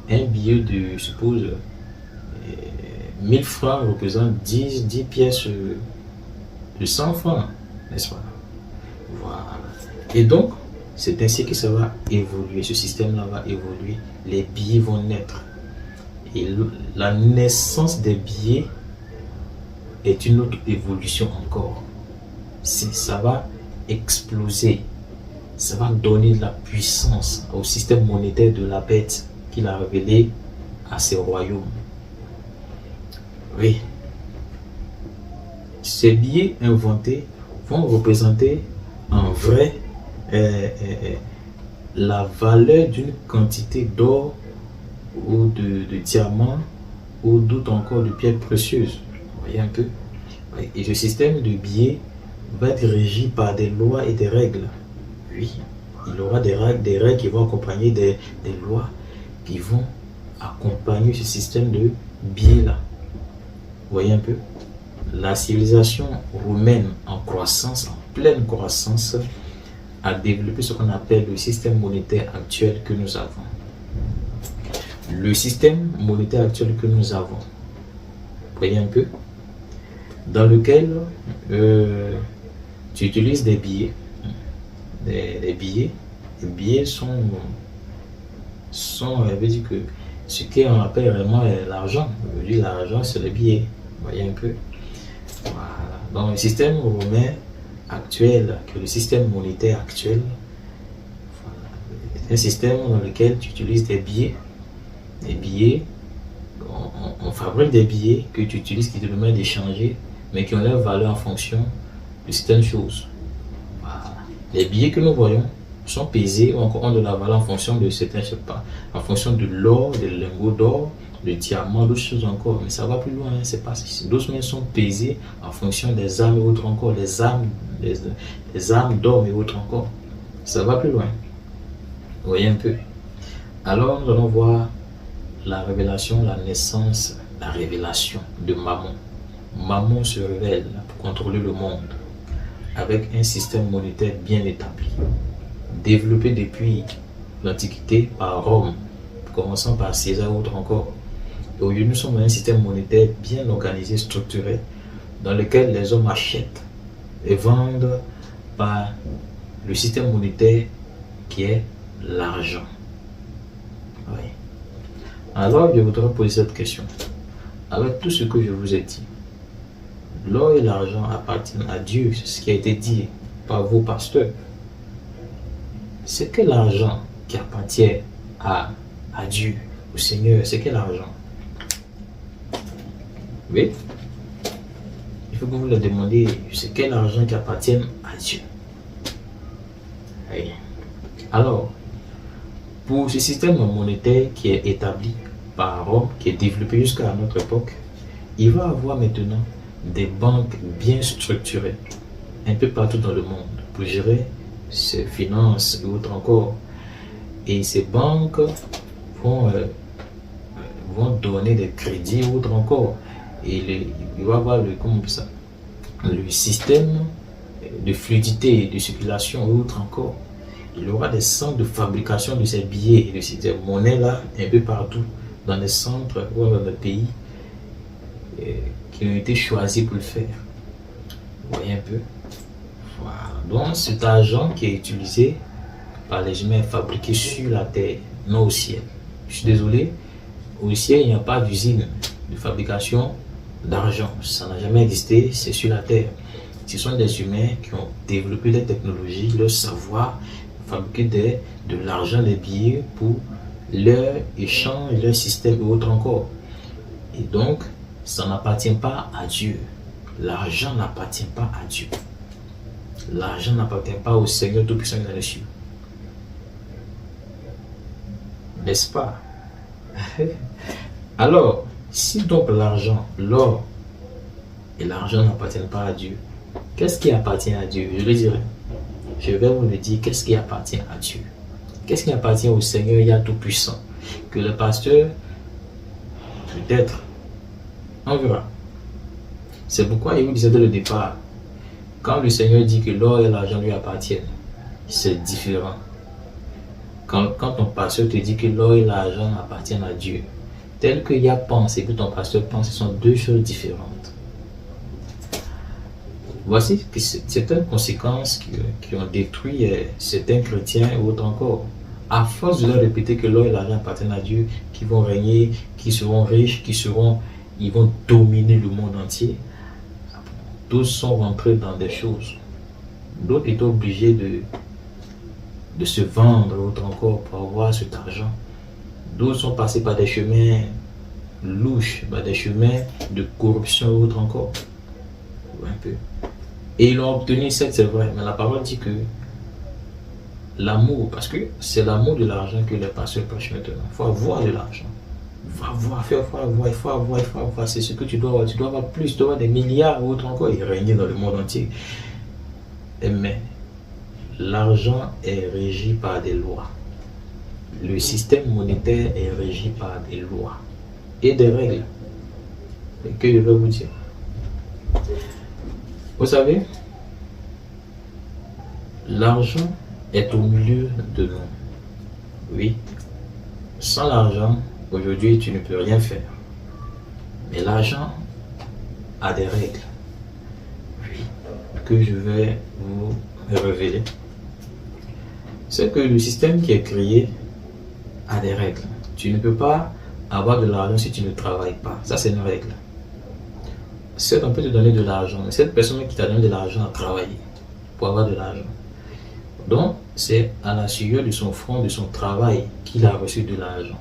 un billet de, je suppose, 1000 francs représente 10 pièces de 100 francs, n'est-ce pas? Voilà. Et donc, c'est ainsi que ça va évoluer. Ce système-là va évoluer. Les billets vont naître. Et la naissance des billets est une autre évolution encore. Ça va exploser. Ça va donner de la puissance au système monétaire de la bête qu'il a révélé à ses royaumes. Oui. Ces billets inventés vont représenter en vrai la valeur d'une quantité d'or ou de diamants ou d'autres encore de pierres précieuses. Vous voyez un peu? Et ce système de billets va être régi par des lois et des règles. Oui, il y aura des règles qui vont accompagner des lois qui vont accompagner ce système de billets-là. Vous voyez un peu? La civilisation romaine en croissance, en pleine croissance, a développé ce qu'on appelle le système monétaire actuel que nous avons. Le système monétaire actuel que nous avons, vous voyez un peu, dans lequel tu utilises des billets. Les billets sont veut dire que ce qu'on appelle vraiment l'argent. Aujourd'hui, l'argent, c'est les billets. Vous voyez un peu. Voilà. Dans le système romain actuel, que le système monétaire actuel, c'est un système dans lequel tu utilises des billets. Des billets, on fabrique des billets que tu utilises, qui te permettent d'échanger, mais qui ont leur valeur en fonction de certaines choses. Voilà. Les billets que nous voyons sont pesés ou encore ont de la valeur en fonction de certains, je sais pas, en fonction de l'or, des lingots d'or, de diamants, d'autres choses encore. Mais ça va plus loin, hein, c'est pas si. D'autres sont pesés en fonction des armes et autres encore, les armes d'or et autres encore. Ça va plus loin. Vous voyez un peu. Alors nous allons voir la révélation, la naissance, la révélation de Mammon. Mammon se révèle pour contrôler le monde avec un système monétaire bien établi, développé depuis l'Antiquité par Rome, commençant par César ou autre encore. Et aujourd'hui, nous sommes dans un système monétaire bien organisé, structuré, dans lequel les hommes achètent et vendent par le système monétaire qui est l'argent. Oui. Alors, je voudrais poser cette question. Avec tout ce que je vous ai dit, l'or et l'argent appartiennent à Dieu, c'est ce qui a été dit par vos pasteurs. C'est quel argent qui appartient à Dieu, au Seigneur? C'est quel argent? Oui. Il faut que vous le demandiez, c'est quel argent qui appartient à Dieu? Oui. Alors, pour ce système monétaire qui est établi par Rome, qui est développé jusqu'à notre époque, il va avoir maintenant des banques bien structurées. un peu partout dans le monde pour gérer ses finances et autres encore. Et ces banques vont, vont donner des crédits ou autres encore. Et il va y avoir le système de fluidité, de circulation ou autre encore. Il y aura des centres de fabrication de ces billets et de ces monnaies-là un peu partout dans les centres ou dans les pays qui ont été choisis pour le faire. Vous voyez un peu? Voilà. Donc cet argent qui est utilisé par les humains est fabriqué sur la terre, non au ciel. Je suis désolé, au ciel il n'y a pas d'usine de fabrication d'argent. Ça n'a jamais existé, c'est sur la terre. Ce sont des humains qui ont développé des technologies, leur savoir, fabriquer de l'argent, des billets pour leur échange, leur système et autres encore. Et donc, ça n'appartient pas à Dieu. L'argent n'appartient pas à Dieu. L'argent n'appartient pas au Seigneur Tout-Puissant dans les cieux. N'est-ce pas? Alors, si donc l'argent, l'or et l'argent n'appartiennent pas à Dieu, qu'est-ce qui appartient à Dieu? Je le dirai. Je vais vous le dire, qu'est-ce qui appartient à Dieu? Qu'est-ce qui appartient au Seigneur Yah Tout-Puissant? Que le pasteur, peut-être, on verra. C'est pourquoi il vous disait dès le départ, quand le Seigneur dit que l'or et l'argent lui appartiennent, c'est différent. Quand ton pasteur te dit que l'or et l'argent appartiennent à Dieu, tel que Yah pense et que ton pasteur pense, ce sont deux choses différentes. Voici certaines conséquences qui ont détruit certains chrétiens ou autres encore. À force de leur répéter que l'or et l'argent appartiennent à Dieu, qui vont régner, qui seront riches, ils vont dominer le monde entier. Tous sont rentrés dans des choses. D'autres étaient obligés de se vendre ou autre encore pour avoir cet argent. D'autres sont passés par des chemins louches, par des chemins de corruption ou autre encore. Un peu. Et ils l'ont obtenu, c'est vrai, mais la parole dit que l'amour, parce que c'est l'amour de l'argent que les pasteurs prêchent maintenant. Il faut avoir de l'argent. Il faut avoir, il faut avoir. C'est ce que tu dois avoir. Tu dois avoir plus, tu dois avoir des milliards ou autre encore et régner dans le monde entier. Mais l'argent est régi par des lois. Le système monétaire est régi par des lois et des règles. Et que je vais vous dire? Vous savez, l'argent est au milieu de nous. Oui, sans l'argent, aujourd'hui, tu ne peux rien faire. Mais l'argent a des règles. Oui, que je vais vous révéler. C'est que le système qui est créé a des règles. Tu ne peux pas avoir de l'argent si tu ne travailles pas. Ça, c'est une règle. Certes, on peut te donner de l'argent, mais cette personne qui t'a donné de l'argent a travaillé pour avoir de l'argent. Donc, c'est à la sueur de son front, de son travail, qu'il a reçu de l'argent.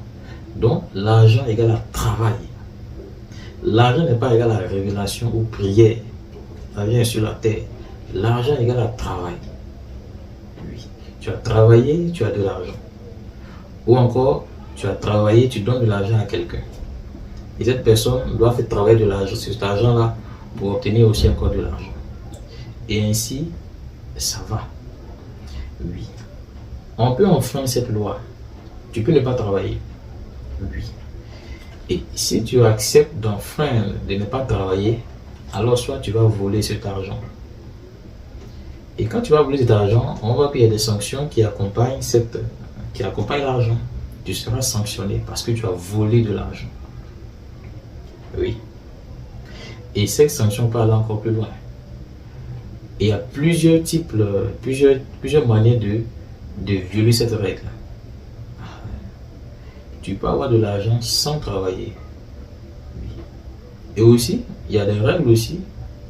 Donc, l'argent égale à travail. L'argent n'est pas égal à révélation ou prière. Ça vient sur la terre. L'argent égale à travail. Oui. Tu as travaillé, tu as de l'argent. Ou encore, tu as travaillé, tu donnes de l'argent à quelqu'un. Et cette personne doit faire travailler de l'argent sur cet argent-là pour obtenir aussi encore de l'argent. Et ainsi, ça va. Oui. On peut enfreindre cette loi. Tu peux ne pas travailler. Oui. Et si tu acceptes d'enfreindre, de ne pas travailler, alors soit tu vas voler cet argent. Et quand tu vas voler cet argent, on voit qu'il y a des sanctions qui accompagnent l'argent. Tu seras sanctionné parce que tu as volé de l'argent. Oui. Et cette sanction peut aller encore plus loin. Et il y a plusieurs types, plusieurs manières de violer cette règle. Tu peux avoir de l'argent sans travailler. Oui. Et aussi, il y a des règles aussi.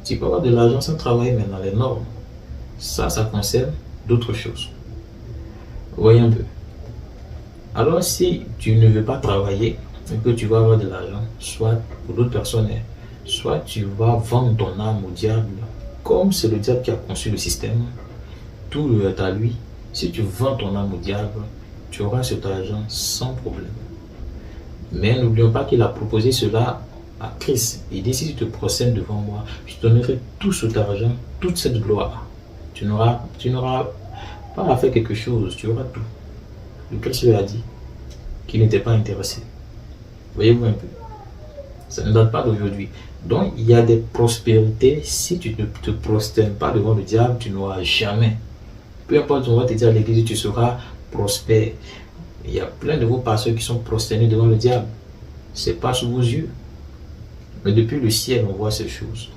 Tu peux avoir de l'argent sans travailler, mais dans les normes. Ça concerne d'autres choses. Voyez un peu. Alors, si tu ne veux pas travailler, et que tu vas avoir de l'argent, soit pour d'autres personnes, soit tu vas vendre ton âme au diable, comme c'est le diable qui a conçu le système, tout est à lui. Si tu vends ton âme au diable, tu auras cet argent sans problème. Mais n'oublions pas qu'il a proposé cela à Christ. Il dit, si tu te procèdes devant moi, je te donnerai tout cet argent, toute cette gloire. Tu n'auras pas à faire quelque chose, tu auras tout. Le Christ lui a dit qu'il n'était pas intéressé. Voyez-vous un peu. Ça ne date pas d'aujourd'hui. Donc, il y a des prospérités. Si tu ne te prosternes pas devant le diable, tu n'auras jamais. Peu importe, on va te dire à l'église, tu seras prospère. Il y a plein de vos pasteurs qui sont prosternés devant le diable. Ce n'est pas sous vos yeux. Mais depuis le ciel, on voit ces choses.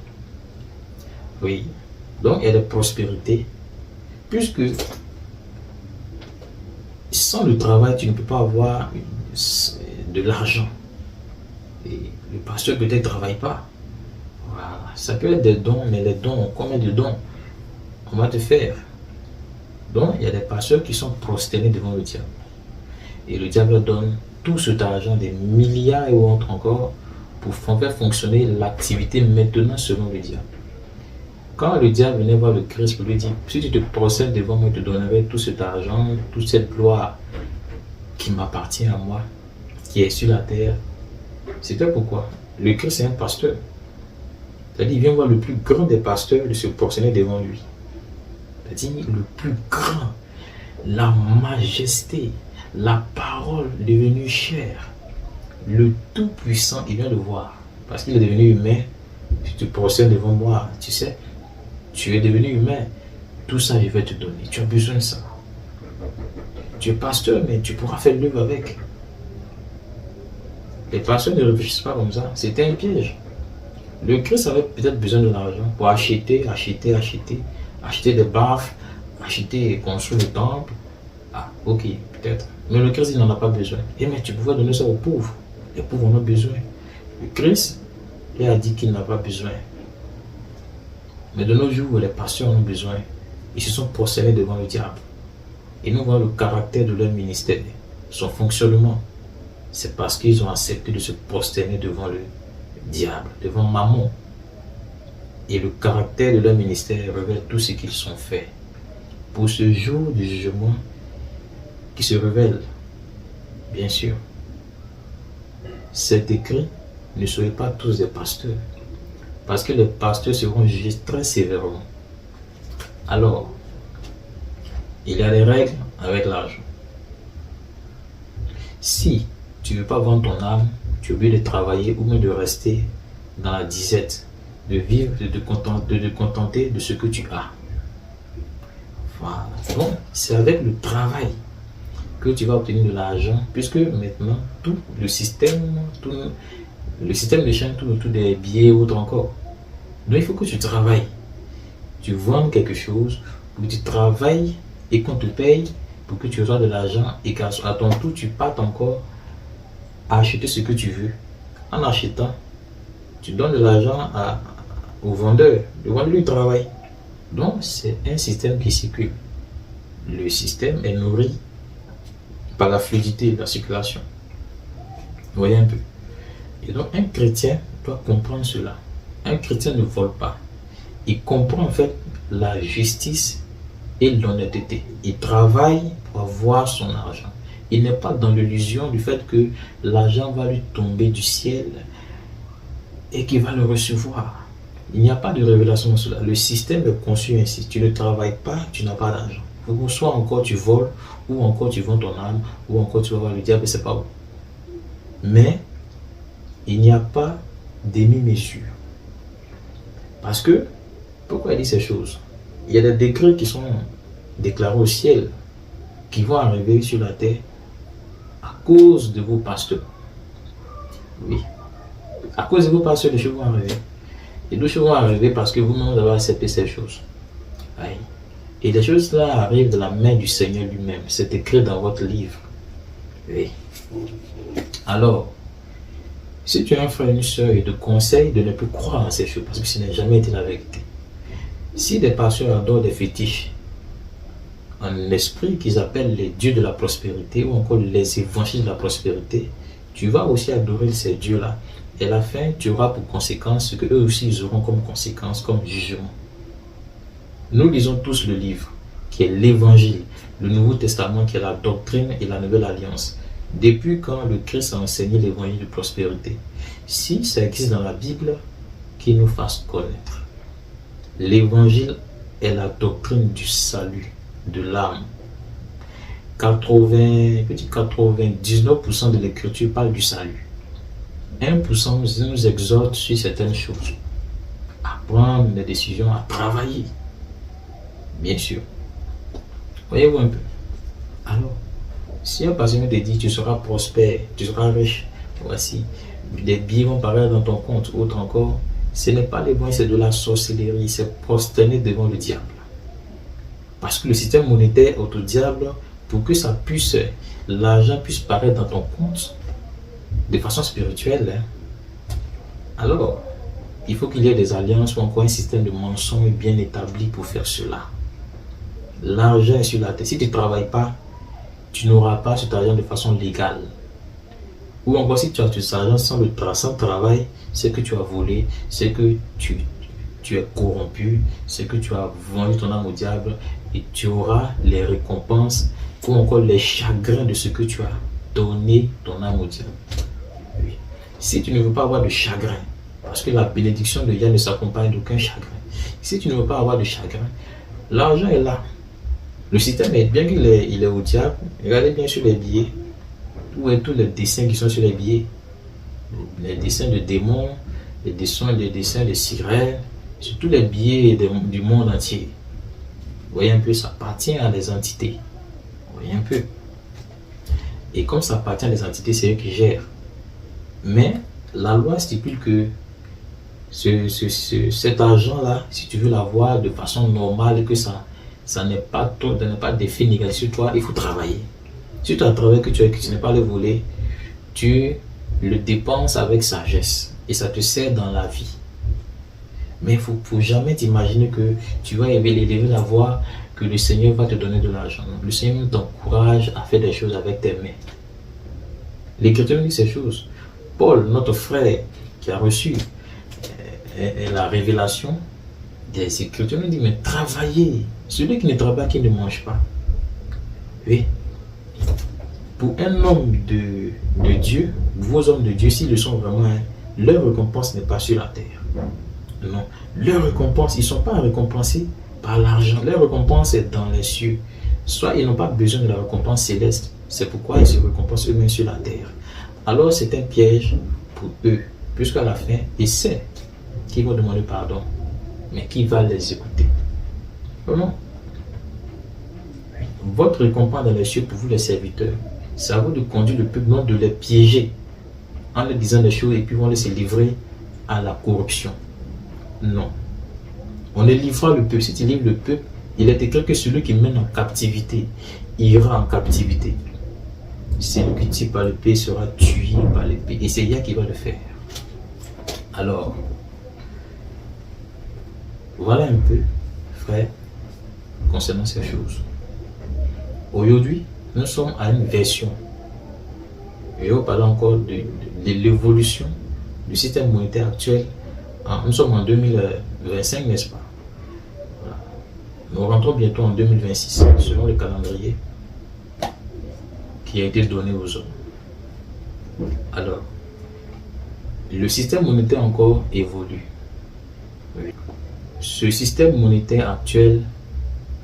Oui. Donc, il y a des prospérités. Puisque sans le travail, tu ne peux pas avoir de l'argent. Et le pasteur peut-être ne travaille pas. Voilà. Ça peut être des dons, mais les dons, combien de dons on va te faire? Donc, il y a des pasteurs qui sont prosternés devant le diable. Et le diable donne tout cet argent, des milliards et autres encore, pour faire fonctionner l'activité maintenant selon le diable. Quand le diable venait voir le Christ pour lui dire, si tu te procèdes devant moi, je te donnerai tout cet argent, toute cette gloire qui m'appartient à moi, qui est sur la terre. C'était pourquoi le Christ est un pasteur. C'est-à-dire, il vient voir le plus grand des pasteurs de se prosterner devant lui. C'est-à-dire, le plus grand, la majesté, la parole devenue chair, le Tout-Puissant, il vient le voir. Parce qu'il est devenu humain, tu te prosternes devant moi, tu sais, tu es devenu humain. Tout ça, je vais te donner. Tu as besoin de ça. Tu es pasteur, mais tu pourras faire l'œuvre avec. Les pasteurs ne réfléchissent pas comme ça. C'était un piège. Le Christ avait peut-être besoin de l'argent pour acheter des baffes, acheter et construire le temple. Ah, ok, peut-être. Mais le Christ, il n'en a pas besoin. Et mais tu pouvais donner ça aux pauvres. Les pauvres en ont besoin. Le Christ, il a dit qu'il n'a pas besoin. Mais de nos jours, les pasteurs en ont besoin. Ils se sont prosternés devant le diable. Et nous voyons le caractère de leur ministère, son fonctionnement. C'est parce qu'ils ont accepté de se prosterner devant le diable, devant Mammon. Et le caractère de leur ministère révèle tout ce qu'ils ont fait. Pour ce jour du jugement qui se révèle, bien sûr, c'est écrit, ne soyez pas tous des pasteurs. Parce que les pasteurs seront jugés très sévèrement. Alors, il y a des règles avec l'argent. Si tu ne veux pas vendre ton âme, tu es obligé de travailler ou même de rester dans la disette, de vivre, de te contenter de ce que tu as. Voilà. Donc, c'est avec le travail que tu vas obtenir de l'argent, puisque maintenant, tout le système de change tourne autour des billets ou autre encore. Donc, il faut que tu travailles. Tu vends quelque chose, pour que tu travailles et qu'on te paye pour que tu reçoives de l'argent et qu'à ton tour, tu partes encore à acheter ce que tu veux. En achetant, tu donnes de l'argent au vendeur. Le vendeur lui travaille. Donc, c'est un système qui circule. Le système est nourri par la fluidité de la circulation. Vous voyez un peu. Et donc, un chrétien doit comprendre cela. Un chrétien ne vole pas. Il comprend en fait la justice et l'honnêteté. Il travaille pour avoir son argent. Il n'est pas dans l'illusion du fait que l'argent va lui tomber du ciel et qu'il va le recevoir. Il n'y a pas de révélation sur cela. Le système est conçu ainsi. Tu ne travailles pas, tu n'as pas d'argent. Ou soit encore tu voles, ou encore tu vends ton âme, ou encore tu vas voir le diable, c'est pas bon. Mais il n'y a pas demi-mesure. Parce que, pourquoi il dit ces choses? Il y a des décrets qui sont déclarés au ciel, qui vont arriver sur la terre à cause de vos pasteurs. Oui. À cause de vos pasteurs, les choses vont arriver. Et les choses vont arriver parce que vous-même avez accepté ces choses. Aïe. Et les choses là arrivent de la main du Seigneur lui-même. C'est écrit dans votre livre. Oui. Alors, si tu as un frère et une soeur, il te conseille de ne plus croire en ces choses parce que ce n'a jamais été la vérité. Si des pasteurs adorent des fétiches, en esprit qu'ils appellent les dieux de la prospérité ou encore les évangiles de la prospérité, tu vas aussi adorer ces dieux-là. Et à la fin, tu auras pour conséquence ce qu'eux aussi ils auront comme conséquence, comme jugement. Nous lisons tous le livre, qui est l'évangile, le Nouveau Testament, qui est la doctrine et la nouvelle alliance. Depuis quand le Christ a enseigné l'évangile de prospérité? Si ça existe dans la Bible, qu'il nous fasse connaître. L'évangile est la doctrine du salut, de l'âme. 99% de l'écriture parle du salut. 1% nous exhorte sur certaines choses. À prendre des décisions, à travailler. Bien sûr. Voyez-vous un peu. Alors, si un pasteur te dit tu seras prospère, tu seras riche, voici, des billets vont paraître dans ton compte, autre encore, ce n'est pas l'évangile, c'est de la sorcellerie, c'est prosterner devant le diable. Parce que le système monétaire est au diable, pour que ça puisse, l'argent puisse paraître dans ton compte de façon spirituelle. Alors, il faut qu'il y ait des alliances ou encore un système de mensonges bien établi pour faire cela. L'argent est sur la tête. Si tu ne travailles pas, tu n'auras pas cet argent de façon légale. Ou encore si tu as cet argent sans travail, c'est que tu as volé, c'est que tu es corrompu, c'est que tu as vendu ton âme au diable et tu auras les récompenses ou encore les chagrins de ce que tu as donné ton âme au diable. Oui. Si tu ne veux pas avoir de chagrin, parce que la bénédiction de Dieu ne s'accompagne d'aucun chagrin. Si tu ne veux pas avoir de chagrin, l'argent est là. Le système est bien qu'il est au diable. Regardez bien sur les billets. Où est tous les dessins qui sont sur les billets? Les dessins de démons, les dessins de sirènes, sur tous les billets du monde entier. Vous voyez un peu, ça appartient à des entités. Vous voyez un peu. Et comme ça appartient à des entités, c'est eux qui gèrent. Mais la loi stipule que cet argent-là, si tu veux l'avoir de façon normale, que ça n'est pas d'effet négatif sur toi, il faut travailler. Si tu as un travail que tu n'es pas le voler, tu le dépenses avec sagesse et ça te sert dans la vie. Mais il ne faut jamais t'imaginer que tu vas élever la voix, que le Seigneur va te donner de l'argent. Le Seigneur t'encourage à faire des choses avec tes mains. L'Écriture nous dit ces choses. Paul, notre frère, qui a reçu la révélation des Écritures, nous dit, mais travaillez. Celui qui ne travaille pas, qui ne mange pas. Oui. Pour un homme de Dieu, vos hommes de Dieu, s'ils le sont vraiment, leur récompense n'est pas sur la terre. Non. Leur récompense, ils ne sont pas récompensés par l'argent. Leur récompense est dans les cieux. Soit ils n'ont pas besoin de la récompense céleste. C'est pourquoi ils se récompensent eux-mêmes sur la terre. Alors c'est un piège pour eux. Puisqu'à la fin, ils savent qu'ils vont demander pardon. Mais qui va les écouter? Vraiment. Votre récompense dans les cieux pour vous les serviteurs, c'est à vous de conduire le peuple, non de les piéger en leur disant des choses et puis vont les livrer à la corruption. Non. On ne livrera le peuple. Si tu livres le peuple, il est écrit que celui qui mène en captivité ira en captivité. Celui qui tue par l'épée sera tué par l'épée. Et c'est Yah qui va le faire. Alors, voilà un peu, frère, concernant ces choses. Aujourd'hui, nous sommes à une version. Je vais vous parler encore de l'évolution du système monétaire actuel. Nous sommes en 2025, n'est-ce pas? Voilà. Nous rentrons bientôt en 2026, selon le calendrier qui a été donné aux hommes. Alors, le système monétaire encore évolue. Ce système monétaire actuel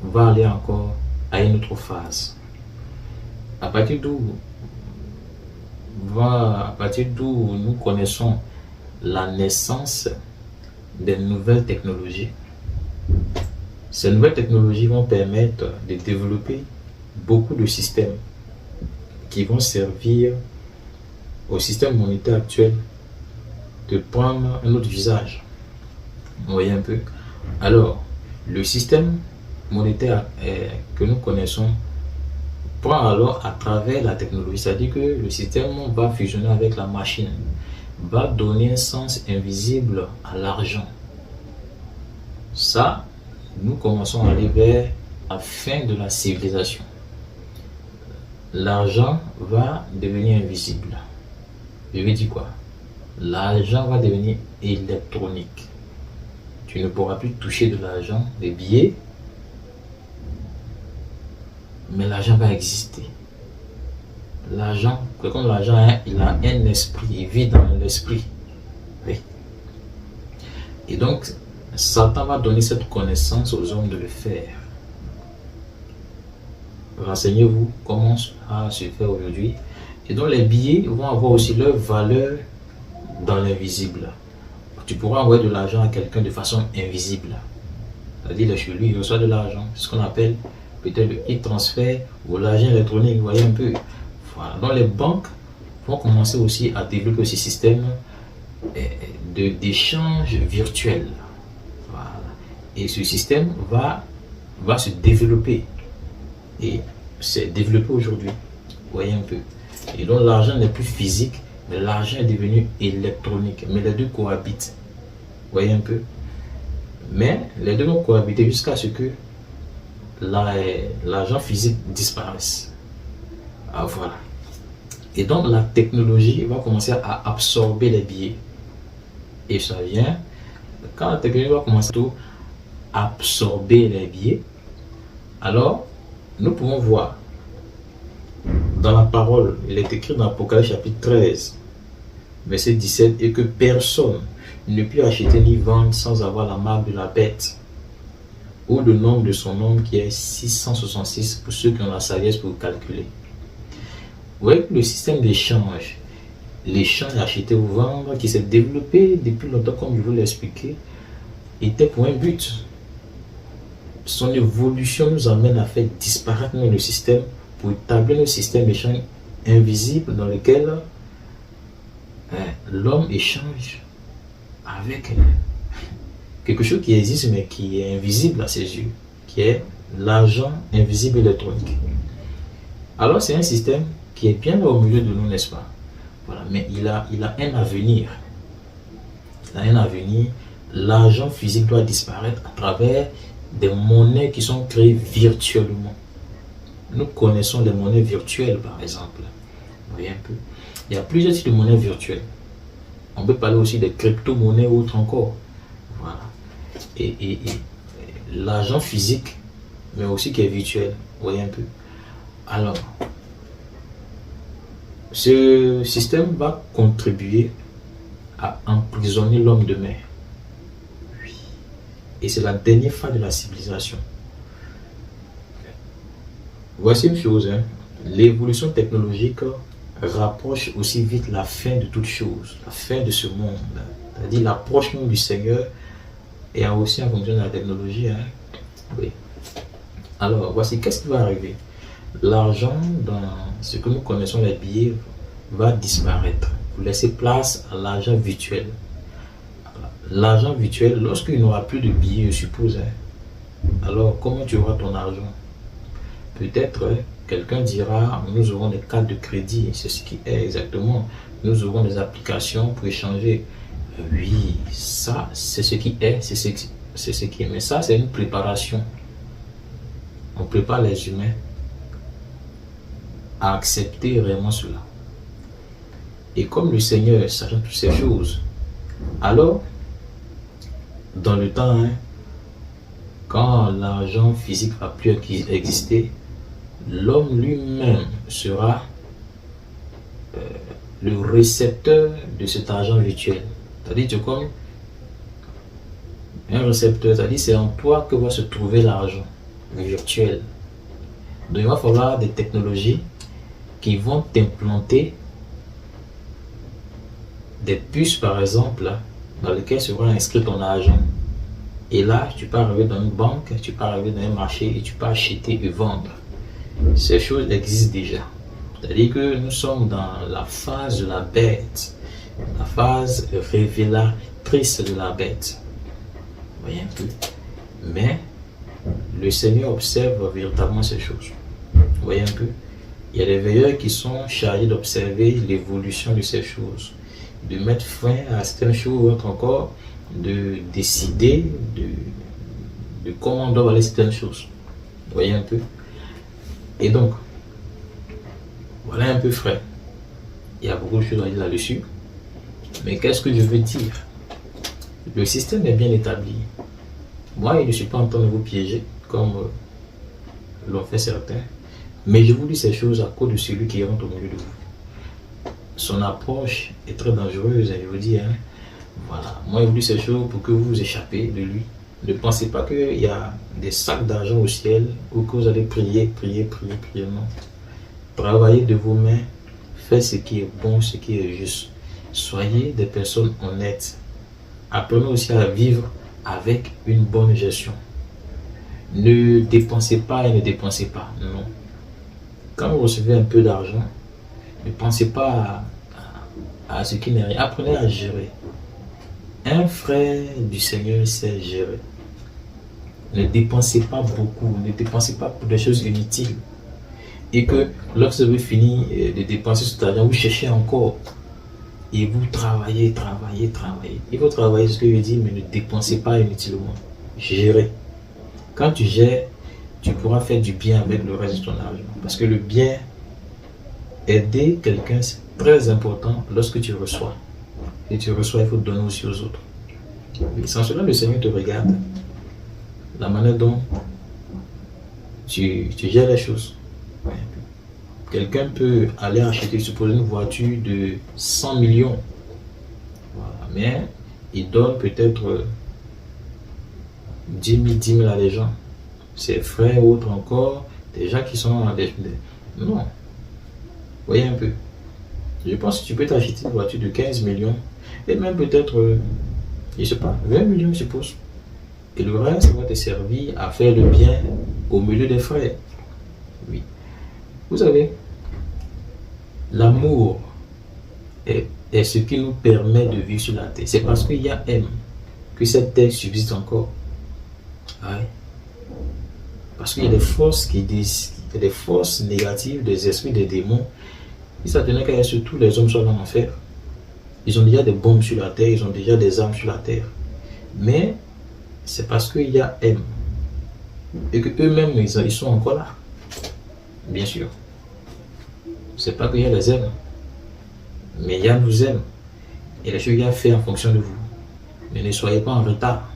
va aller encore à une autre phase. À partir d'où nous connaissons la naissance des nouvelles technologies. Ces nouvelles technologies vont permettre de développer beaucoup de systèmes qui vont servir au système monétaire actuel de prendre un autre visage. Vous voyez un peu? Alors, le système monétaire que nous connaissons prend alors à travers la technologie, c'est-à-dire que le système va fusionner avec la machine, va donner un sens invisible à l'argent. Ça, nous commençons à aller vers la fin de la civilisation. L'argent va devenir invisible. Je veux dire quoi? L'argent va devenir électronique. Tu ne pourras plus toucher de l'argent, des billets, mais l'argent va exister. l'argent, comme l'argent, il a un esprit, il vit dans l'esprit. Oui. Et donc, Satan va donner cette connaissance aux hommes de le faire. Renseignez-vous comment ça se fait aujourd'hui. Et donc, les billets vont avoir aussi leur valeur dans l'invisible. Tu pourras envoyer de l'argent à quelqu'un de façon invisible. C'est-à-dire, chez lui, il reçoit de l'argent. C'est ce qu'on appelle peut-être le e-transfert ou l'argent électronique. Vous voyez un peu. Voilà. Donc, les banques vont commencer aussi à développer ce système d'échange virtuel. Voilà. Et ce système va se développer. Et c'est développé aujourd'hui. Vous voyez un peu. Et donc, l'argent n'est plus physique, mais l'argent est devenu électronique. Mais les deux cohabitent. Vous voyez un peu. Mais les deux vont cohabiter jusqu'à ce que l'argent physique disparaisse. Ah, voilà. Et donc, la technologie va commencer à absorber les billets. Et ça vient, quand la technologie va commencer à absorber les billets, alors, nous pouvons voir dans la parole, il est écrit dans Apocalypse chapitre 13, verset 17, et que personne ne peut acheter ni vendre sans avoir la marque de la bête ou le nombre de son nom qui est 666 pour ceux qui ont la sagesse pour calculer. Vous voyez que le système d'échange, l'échange acheter ou vendre qui s'est développé depuis longtemps, comme je vous l'ai expliqué, était pour un but. Son évolution nous amène à faire disparaître le système pour établir un système d'échange invisible dans lequel l'homme échange avec quelque chose qui existe mais qui est invisible à ses yeux, qui est l'argent invisible électronique. Alors c'est un système qui est bien là au milieu de nous, n'est-ce pas? Voilà, mais il a un avenir. Il a un avenir. L'argent physique doit disparaître à travers des monnaies qui sont créées virtuellement. Nous connaissons les monnaies virtuelles, par exemple. Vous voyez un peu. Il y a plusieurs types de monnaies virtuelles. On peut parler aussi des crypto-monnaies ou autres encore. Voilà. Et l'argent physique, mais aussi qui est virtuel. Vous voyez un peu. Alors, ce système va contribuer à emprisonner l'homme demain. Oui. Et c'est la dernière phase de la civilisation. Voici une chose, hein. L'évolution technologique rapproche aussi vite la fin de toute chose, la fin de ce monde. C'est-à-dire l'approchement du Seigneur et aussi en fonction de la technologie. Hein. Oui. Alors, voici qu'est-ce qui va arriver. L'argent, dans ce que nous connaissons, les billets, va disparaître pour laisser place à l'argent virtuel. L'argent virtuel, lorsqu'il n'y aura plus de billets, je suppose, hein, alors comment tu auras ton argent? Peut-être quelqu'un dira, nous aurons des cartes de crédit, c'est ce qui est exactement. Nous aurons des applications pour échanger. Oui, ça, c'est ce qui est, c'est ce qui est. Mais ça, c'est une préparation. On prépare les humains à accepter vraiment cela. Et comme le Seigneur sachant toutes ces choses, alors, dans le temps, hein, quand l'argent physique va plus exister, l'homme lui-même sera le récepteur de cet argent virtuel. C'est-à-dire comme un récepteur, c'est-à-dire c'est en toi que va se trouver l'argent virtuel. Donc il va falloir des technologies qui vont t'implanter des puces par exemple dans lesquelles sera inscrit ton argent. Et là, tu peux arriver dans une banque, tu peux arriver dans un marché et tu peux acheter et vendre. Ces choses existent déjà. C'est-à-dire que nous sommes dans la phase de la bête, la phase révélatrice de la bête. Vous voyez un peu. Mais le Seigneur observe véritablement ces choses. Vous voyez un peu. Il y a des veilleurs qui sont chargés d'observer l'évolution de ces choses, de mettre fin à certaines choses ou autres encore, de décider de comment on doit aller certaines choses. Vous voyez un peu. Et donc, voilà un peu frère. Il y a beaucoup de choses à dire là-dessus. Mais qu'est-ce que je veux dire? Le système est bien établi. Moi, je ne suis pas en train de vous piéger, comme l'ont fait certains. Mais je vous dis ces choses à cause de celui qui rentre au milieu de vous. Son approche est très dangereuse, je vous dis. Hein. Voilà. Moi, je vous dis ces choses pour que vous échappez de lui. Ne pensez pas qu'il y a des sacs d'argent au ciel ou que vous allez prier. Non. Travaillez de vos mains. Faites ce qui est bon, ce qui est juste. Soyez des personnes honnêtes. Apprenez aussi à vivre avec une bonne gestion. Ne dépensez pas et ne dépensez pas. Non. Quand vous recevez un peu d'argent, ne pensez pas à ce qui n'est rien. Apprenez à gérer. Un frère du Seigneur sait gérer. Ne dépensez pas beaucoup. Ne dépensez pas pour des choses inutiles. Et que lorsque vous finissez de dépenser cet argent, vous cherchez encore. Et vous travaillez. Il faut travailler ce que je dis, mais ne dépensez pas inutilement. Gérez. Quand tu gères, tu pourras faire du bien avec le reste de ton argent. Parce que le bien, aider quelqu'un, c'est très important lorsque tu reçois. Et tu reçois, il faut donner aussi aux autres. Et sans cela, le Seigneur te regarde. La manière dont tu gères les choses. Quelqu'un peut aller acheter, supposer une voiture de 100 millions. Voilà. Mais il donne peut-être 10 000 à des gens. Ses frères ou autres encore, des gens qui sont dans des... Non. Voyez un peu. Je pense que tu peux t'acheter une voiture de 15 millions. Et même peut-être, je ne sais pas, 20 millions, je suppose. Et le reste, ça va te servir à faire le bien au milieu des frères. Oui. Vous savez, l'amour est ce qui nous permet de vivre sur la terre. C'est parce qu'il y a M que cette terre subsiste encore. Ouais. Parce qu'il y a des forces qui disent, il y a des forces négatives, des esprits, des démons. Il s'attendait qu'à ce que tous les hommes soient dans l'enfer. Ils ont déjà des bombes sur la terre, ils ont déjà des armes sur la terre. Mais c'est parce qu'il y a M. Et qu'eux-mêmes, ils sont encore là. Bien sûr. C'est pas qu'il y a les aimes. Mais il y a nous aime. Et les choses qu'il y a fait en fonction de vous. Mais ne soyez pas en retard.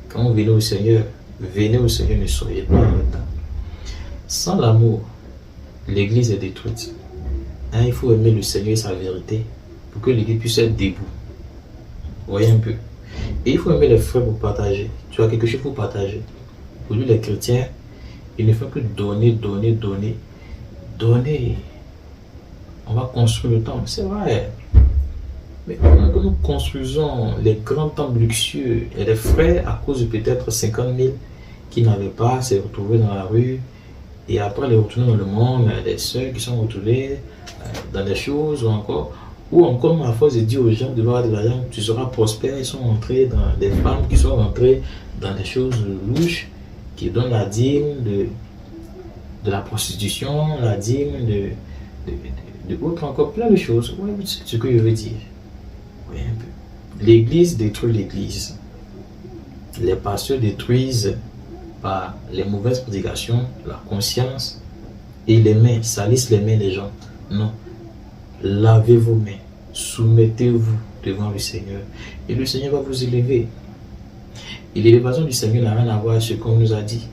Quand vous venez au Seigneur, ne soyez pas en retard. Sans l'amour, l'église est détruite. Hein, il faut aimer le Seigneur et sa vérité pour que l'église puisse être debout. Vous voyez un peu. Et il faut aimer les frères pour partager. Tu as quelque chose pour partager. Aujourd'hui, les chrétiens, ils ne font que donner. On va construire le temple, c'est vrai. Mais pendant que nous construisons les grands temples luxueux, et les frères, à cause de peut-être 50 000 qui n'avaient pas, s'est retrouvés dans la rue, et après les retourner dans le monde, les sœurs qui sont retournées dans des choses, ou encore à force de dire aux gens de voir de l'argent, tu seras prospère, ils sont entrés dans des femmes qui sont rentrées dans des choses louches, qui donnent la dîme de la prostitution, la dîme de autres, encore plein de choses. Ouais, c'est ce que je veux dire. Oui, un peu. L'église détruit l'église. Les pasteurs détruisent par les mauvaises prédications, la conscience et les mains, salissent les mains des gens. Non. Lavez vos mains. Soumettez-vous devant le Seigneur. Et le Seigneur va vous élever. Et l'élévation du Seigneur n'a rien à voir avec ce qu'on nous a dit.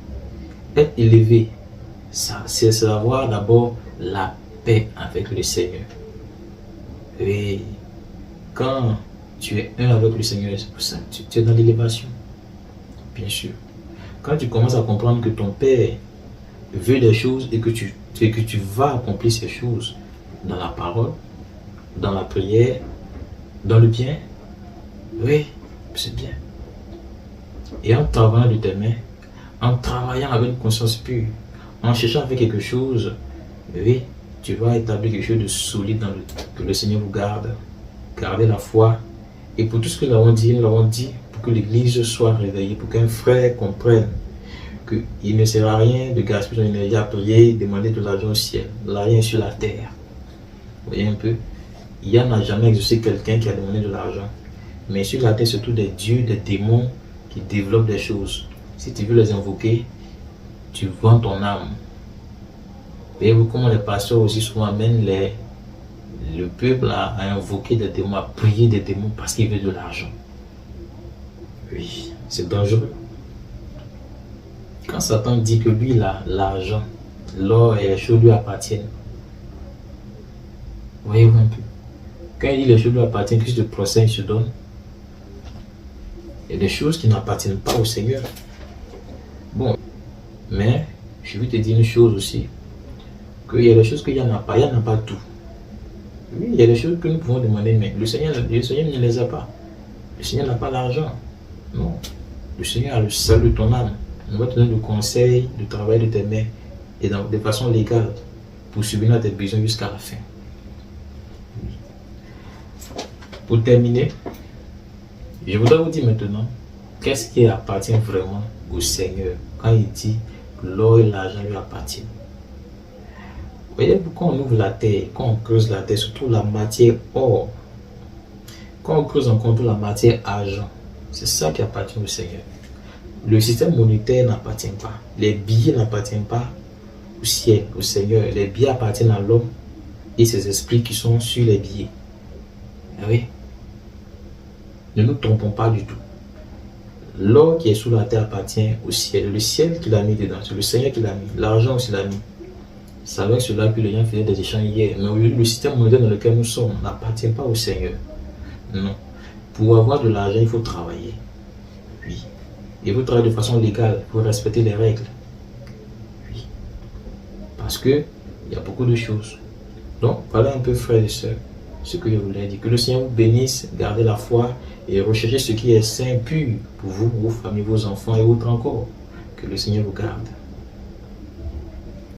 Être élevé, c'est avoir d'abord la paix avec le Seigneur. Et quand tu es un avec le Seigneur, c'est pour ça que tu es dans l'élévation. Bien sûr. Quand tu commences à comprendre que ton Père veut des choses et que tu vas accomplir ces choses dans la parole, dans la prière, dans le bien, oui, c'est bien. Et en travaillant de tes mains, en travaillant avec une conscience pure, en cherchant à faire quelque chose, oui, tu vas établir quelque chose de solide que le Seigneur vous garde. Gardez la foi. Et pour tout ce que nous l'avons dit pour que l'Église soit réveillée, pour qu'un frère comprenne qu'il ne sert à rien de gaspiller son énergie à prier, demander de l'argent au ciel. L'argent est sur la terre. Vous voyez un peu? Il n'y en a jamais exaucé quelqu'un qui a demandé de l'argent. Mais sur la terre, c'est surtout des dieux, des démons qui développent des choses. Si tu veux les invoquer, tu vends ton âme. Voyez-vous comment les pasteurs aussi souvent amènent le peuple à invoquer des démons, à prier des démons parce qu'il veut de l'argent. Oui, c'est dangereux. Quand Satan dit que lui, il a l'argent, l'or et les choses lui appartiennent. Voyez-vous un peu. Quand il dit les choses lui appartiennent, qu'il se procès, il se donne. Il y a des choses qui n'appartiennent pas au Seigneur. Bon, mais je vais te dire une chose aussi, qu'il y a des choses qu'il n'y en a pas, il n'y en a pas tout. Oui, il y a des choses que nous pouvons demander, mais le Seigneur ne les a pas. Le Seigneur n'a pas l'argent. Non. Le Seigneur a le salut de ton âme. Il va te donner le conseil, le travail de tes mains, et de façon légale, pour subvenir à tes besoins jusqu'à la fin. Pour terminer, je voudrais vous dire maintenant, qu'est-ce qui appartient vraiment au Seigneur quand il dit que l'or et l'argent lui appartiennent. Voyez-vous, quand on ouvre la terre, quand on creuse la terre, surtout la matière or, quand on creuse encore la matière argent, c'est ça qui appartient au Seigneur. Le système monétaire n'appartient pas. Les billets n'appartiennent pas au ciel, au Seigneur. Les billets appartiennent à l'homme et ses esprits qui sont sur les billets. Ah oui. Ne nous trompons pas du tout. L'or qui est sous la terre appartient au ciel. Le ciel qu'il a mis dedans, c'est le Seigneur qui l'a mis. L'argent aussi l'a mis. C'est avec cela que les gens faisaient des échanges hier. Mais le système monétaire dans lequel nous sommes n'appartient pas au Seigneur. Non. Pour avoir de l'argent, il faut travailler. Oui. Il faut travailler de façon légale pour respecter les règles. Oui. Parce que il y a beaucoup de choses. Donc, voilà un peu, frères et sœurs, ce que je voulais dire. Que le Seigneur vous bénisse, gardez la foi et recherchez ce qui est saint, pur pour vous, vos familles, vos enfants et autres encore. Que le Seigneur vous garde.